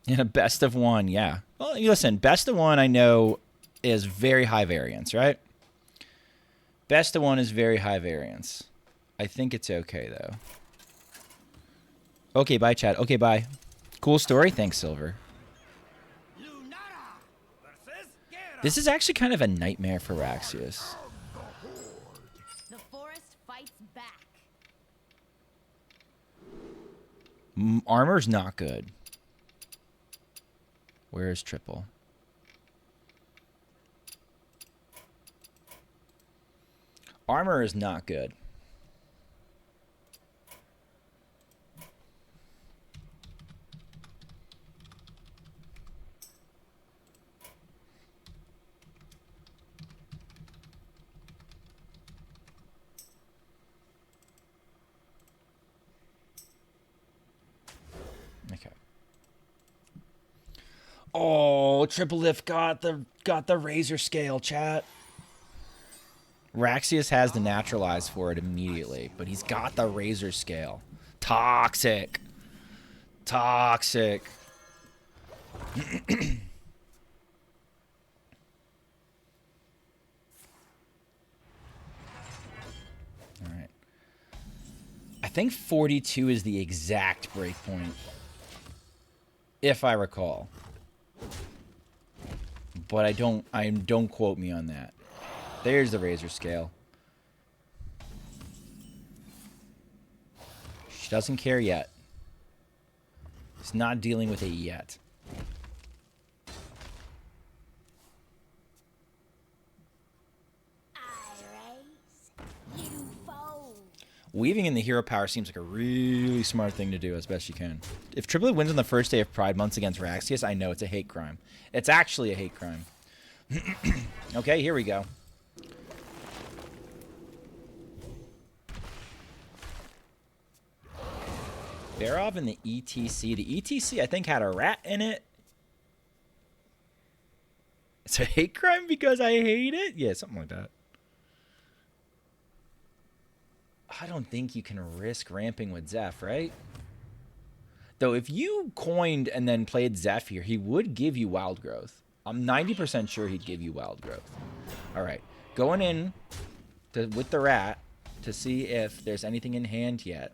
In a best of one, yeah. Well, listen, best of one I know is very high variance, right? Best of one is very high variance. I think it's okay, though. Okay, bye, Chad. Okay, bye. Cool story. Thanks, Silver. This is actually kind of a nightmare for Raxius. The forest fights back. Armor's not good. Where is Triple? Armor is not good. Okay. Oh, Triple Lift got the razor scale, chat. Raxius has the naturalize for it immediately, but he's got the razor scale. Toxic. Toxic. All right. I think 42 is the exact breakpoint, if I recall. But don't quote me on that. There's the razor scale. She doesn't care yet. She's not dealing with it yet. Weaving in the hero power seems like a really smart thing to do as best you can. If Triplet wins on the first day of Pride Months against Raxius, I know it's a hate crime. It's actually a hate crime. Okay, here we go. Barov and the ETC. The ETC, I think, had a rat in it. It's a hate crime because I hate it? Yeah, something like that. I don't think you can risk ramping with Zeph, right? Though if you coined and then played Zeph here, he would give you Wild Growth. I'm 90% sure he'd give you Wild Growth. All right. Going in with the rat to see if there's anything in hand yet.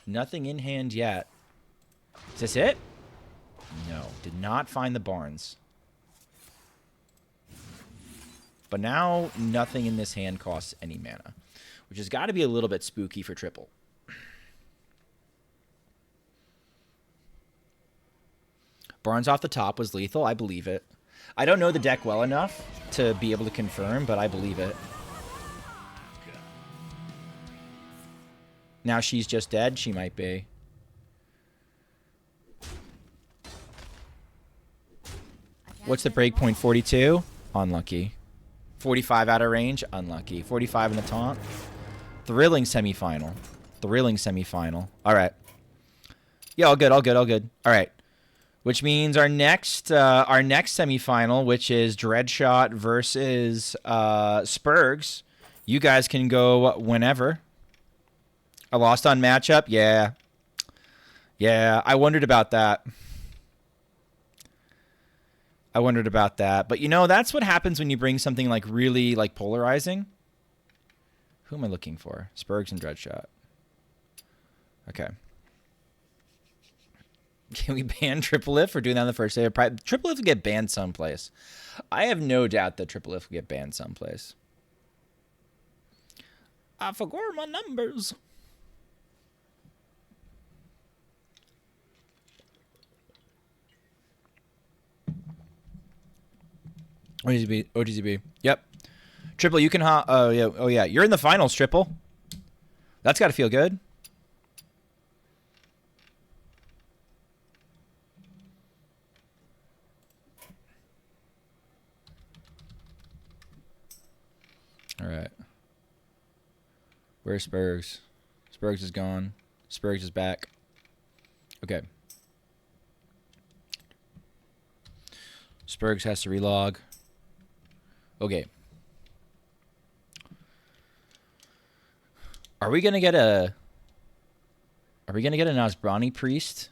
Nothing in hand yet. Is this it? No. Did not find the Barnes. But now nothing in this hand costs any mana, which has got to be a little bit spooky for Triple. Barnes off the top was lethal. I believe it. I don't know the deck well enough to be able to confirm, but I believe it. Now she's just dead. She might be. What's the breakpoint? 42? Unlucky. 45 out of range? Unlucky. 45 in the taunt? Thrilling semifinal. Thrilling semifinal. All right. Yeah, all good, all good, all good. All right. Which means our next semifinal, which is Dreadshot versus Spurgs. You guys can go whenever. A lost on matchup? Yeah. Yeah, I wondered about that. I wondered about that. But, you know, that's what happens when you bring something, like, really, like, polarizing. Who am I looking for? Spurgs and Dreadshot. Okay. Can we ban Triple Lift for doing that on the first day of Pride? Triple Lift will get banned someplace. I have no doubt that Triple Lift will get banned someplace. I forgot my numbers. OTCB. OTCB. Yep. Triple, you can oh yeah. Oh yeah. You're in the finals, Triple. That's got to feel good. All right. Where's Spurgs? Spurgs is gone. Spurgs is back. Okay. Spurgs has to relog. Okay. Are we gonna get a Nosbrani priest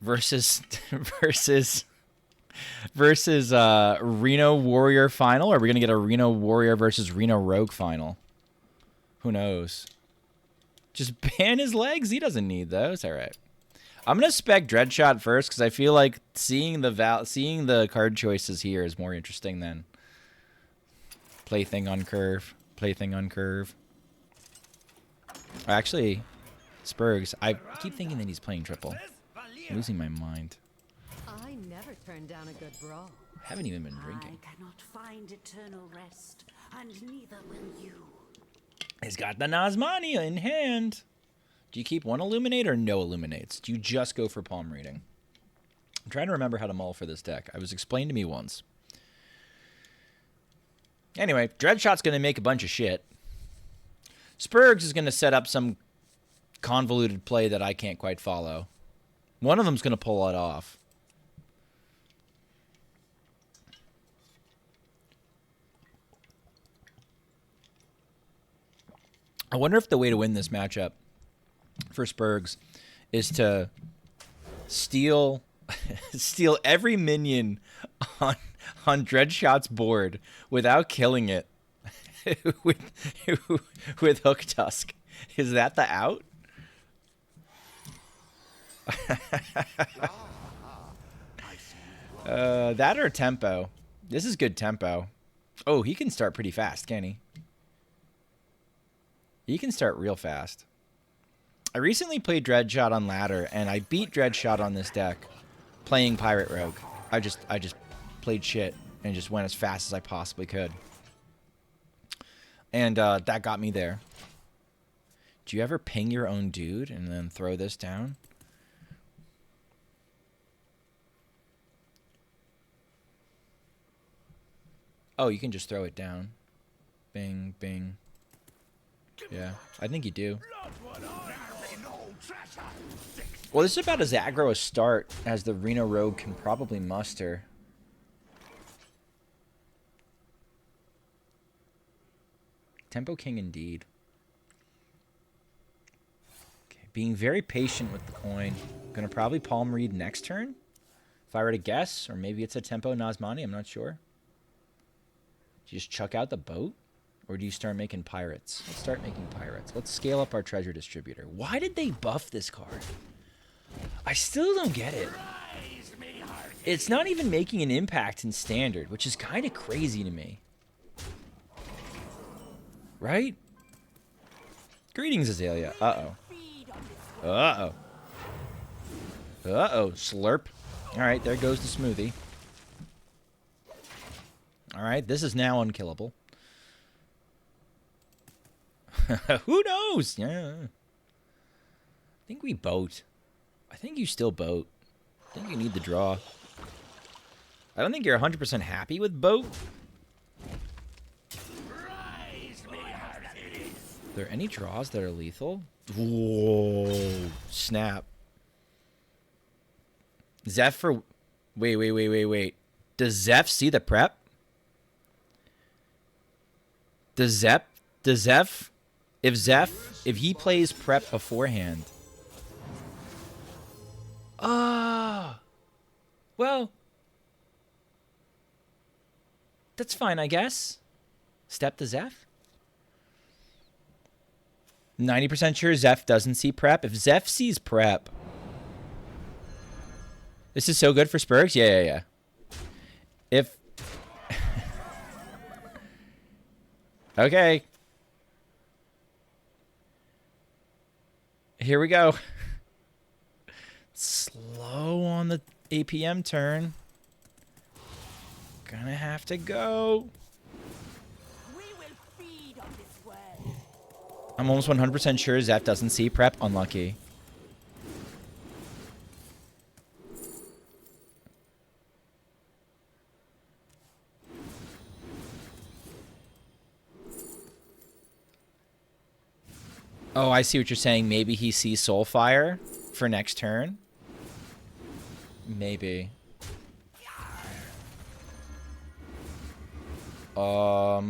versus Reno Warrior final? Or are we gonna get a Reno Warrior versus Reno Rogue final? Who knows? Just ban his legs. He doesn't need those. All right. I'm gonna spec Dreadshot first because I feel like seeing the card choices here is more interesting than Plaything on Curve. Plaything on Curve. Actually, Spurgs. I keep thinking that he's playing triple. I'm losing my mind. I never turned down a good brawl. Haven't even been drinking. I cannot find eternal rest, and neither will you. He's got the Nazmania in hand. Do you keep one Illuminate or no Illuminates? Do you just go for palm reading? I'm trying to remember how to mull for this deck. It was explained to me once. Anyway, Dreadshot's going to make a bunch of shit. Spurgs is going to set up some convoluted play that I can't quite follow. One of them's going to pull it off. I wonder if the way to win this matchup for Spurgs is to steal every minion on Dreadshot's board without killing it with Hook Tusk. Is that the out? That or tempo. This is good tempo. Oh, he can start pretty fast, can he? He can start real fast. I recently played Dreadshot on ladder, and I beat Dreadshot on this deck playing Pirate Rogue. I just played shit and just went as fast as I possibly could. And that got me there. Do you ever ping your own dude and then throw this down? Oh, you can just throw it down. Bing, bing. Yeah, I think you do. Well, this is about as aggro a start as the Reno Rogue can probably muster. Tempo King indeed. Okay, being very patient with the coin. Gonna probably palm read next turn. If I were to guess, or maybe it's a Tempo Nazmani, I'm not sure. Do you just chuck out the boat? Or do you start making pirates? Let's start making pirates. Let's scale up our treasure distributor. Why did they buff this card? I still don't get it. It's not even making an impact in standard, which is kind of crazy to me. Right? Greetings, Azalea. Uh-oh. Uh-oh. Uh-oh. Slurp. All right, there goes the smoothie. All right, this is now unkillable. Who knows? Yeah. I think we boat. I think you still boat. I think you need the draw. I don't think you're 100% happy with boat. Are there any draws that are lethal? Whoa. Snap. Zeph for... Wait. Does Zeph see the prep? Does Zeph... If he plays prep beforehand... Well... That's fine, I guess. Step to Zeph. 90% sure Zeph doesn't see prep. If Zeph sees prep... This is so good for Spurgs? Yeah. If... Okay. Here we go. Slow on the APM turn. Gonna have to go. We will feed on this well. I'm almost 100% sure Zeph doesn't see prep. Unlucky. Oh, I see what you're saying. Maybe he sees Soulfire for next turn. Maybe. Oh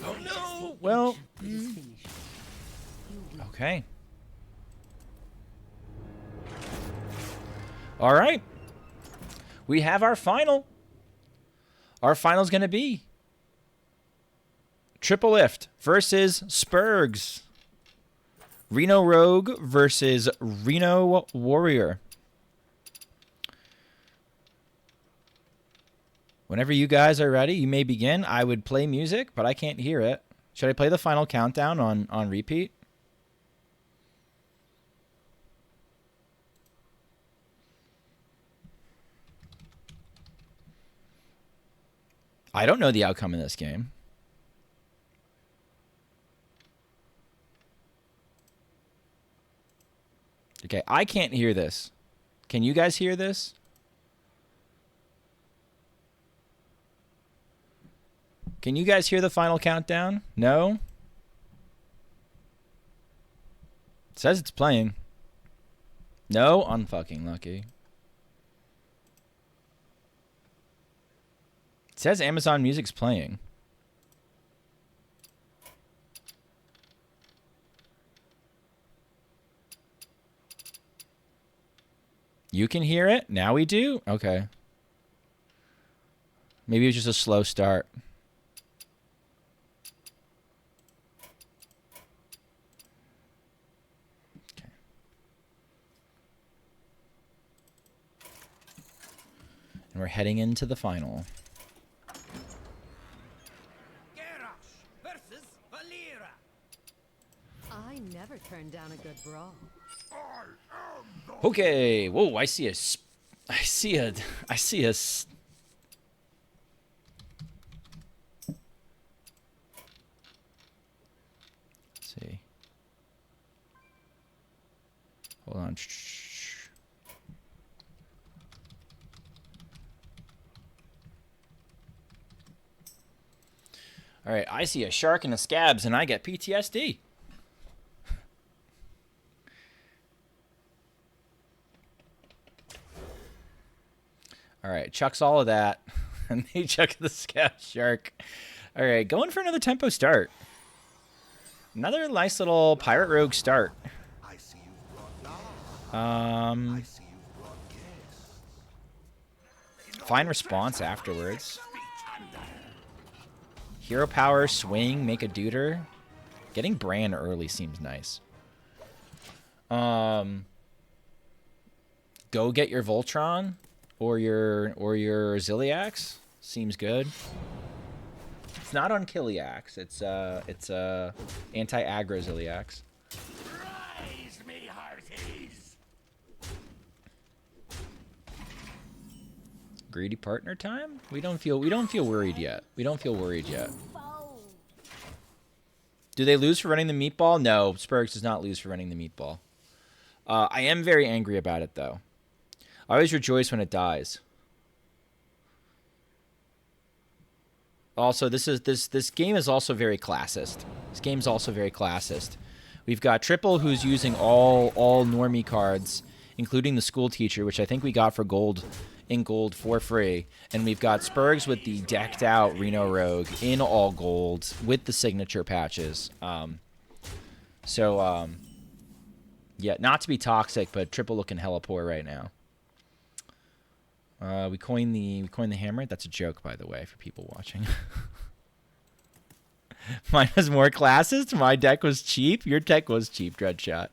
no. Well. Okay. All right. We have our final. Our final's going to be Triple Lift versus Spurgs. Reno Rogue versus Reno Warrior. Whenever you guys are ready, you may begin. I would play music, but I can't hear it. Should I play the final countdown on repeat? I don't know the outcome in this game. Okay, I can't hear this. Can you guys hear this? Can you guys hear the final countdown? No? It says it's playing. No? Unfucking lucky. It says Amazon Music's playing. You can hear it? Now we do? Okay. Maybe it was just a slow start. Okay. And we're heading into the final. I never turn down a good brawl. Okay. Whoa, I see a let's see. Hold on. All right, I see a shark and a scabs and I get PTSD. All right, chucks all of that, and they chuck the scab shark. All right, going for another tempo start. Another nice little Pirate Rogue start. I see you brought Fine response afterwards. Hero power, swing, make a deuter. Getting Bran early seems nice. Go get your Voltron. Or your Ziliax seems good. It's not on Kiliax. It's anti-aggro Ziliax. Rise, me hearties! Greedy partner time? We don't feel worried yet. We don't feel worried yet. Do they lose for running the meatball? No, Spurgs does not lose for running the meatball. I am very angry about it though. I always rejoice when it dies. Also, this game is also very classist. This game's also very classist. We've got Triple, who's using all normie cards, including the school teacher, which I think we got for gold for free. And we've got Spurgs with the decked out Reno Rogue in all gold with the signature patches. Yeah, not to be toxic, but Triple looking hella poor right now. We coined the hammer. That's a joke, by the way, for people watching. Mine has more classes. My deck was cheap. Your deck was cheap, Dreadshot.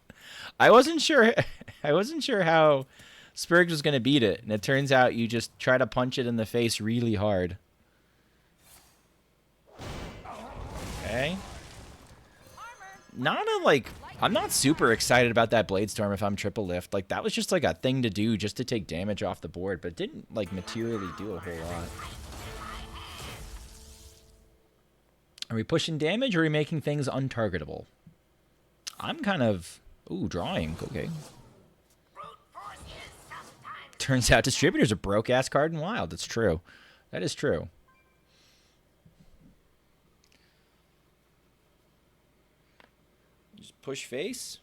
I wasn't sure how Spurgs was gonna beat it, and it turns out you just try to punch it in the face really hard. Okay. Not a I'm not super excited about that Blade Storm if I'm triple lift. Like, that was just like a thing to do just to take damage off the board, but it didn't like materially do a whole lot. Are we pushing damage or are we making things untargetable? I'm kind of... Ooh, drawing. Okay. Turns out Distributor's a broke-ass card in Wild. That's true. That is true. Just push face?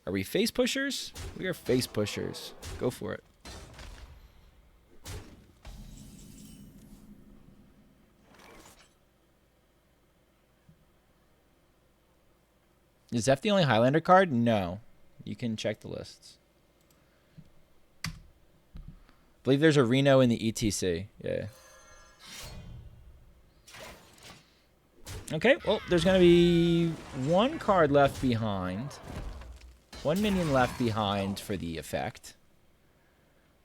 Are we face pushers? We are face pushers. Go for it. Is Zeph the only Highlander card? No. You can check the lists. I believe there's a Reno in the ETC. Yeah. Okay, well, there's going to be one card left behind. One minion left behind for the effect.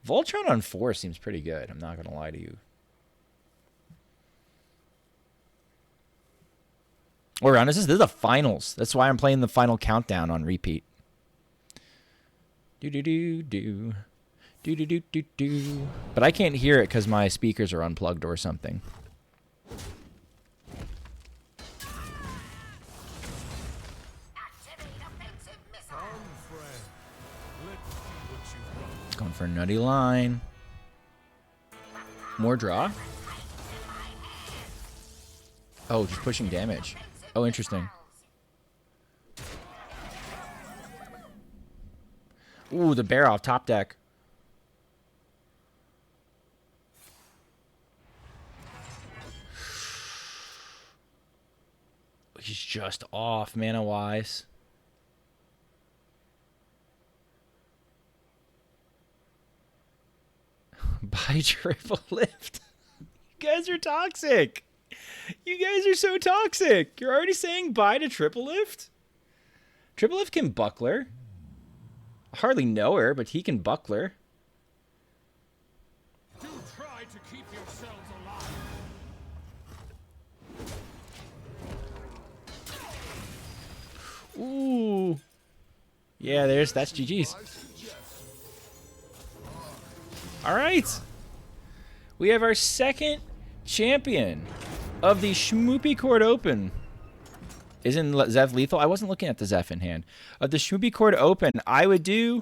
Voltron on 4 seems pretty good. I'm not going to lie to you. Or honest, this is the finals. That's why I'm playing the final countdown on repeat. Do do do do. Do do do do do. But I can't hear it because my speakers are unplugged or something. Going for a nutty line. More draw. Oh, just pushing damage. Oh, interesting. Ooh, the bear off top deck. He's just off mana-wise. Buy triple lift. You guys are toxic. You guys are so toxic. You're already saying bye to triple lift? Triple lift can buckler. I hardly know her, but he can buckler. Do try to keep yourselves alive. Ooh. Yeah, that's GG's. All right. We have our second champion of the Schmoopycord Open. Isn't Zeph lethal? I wasn't looking at the Zeph in hand. Of the Schmoopycord Open, I would do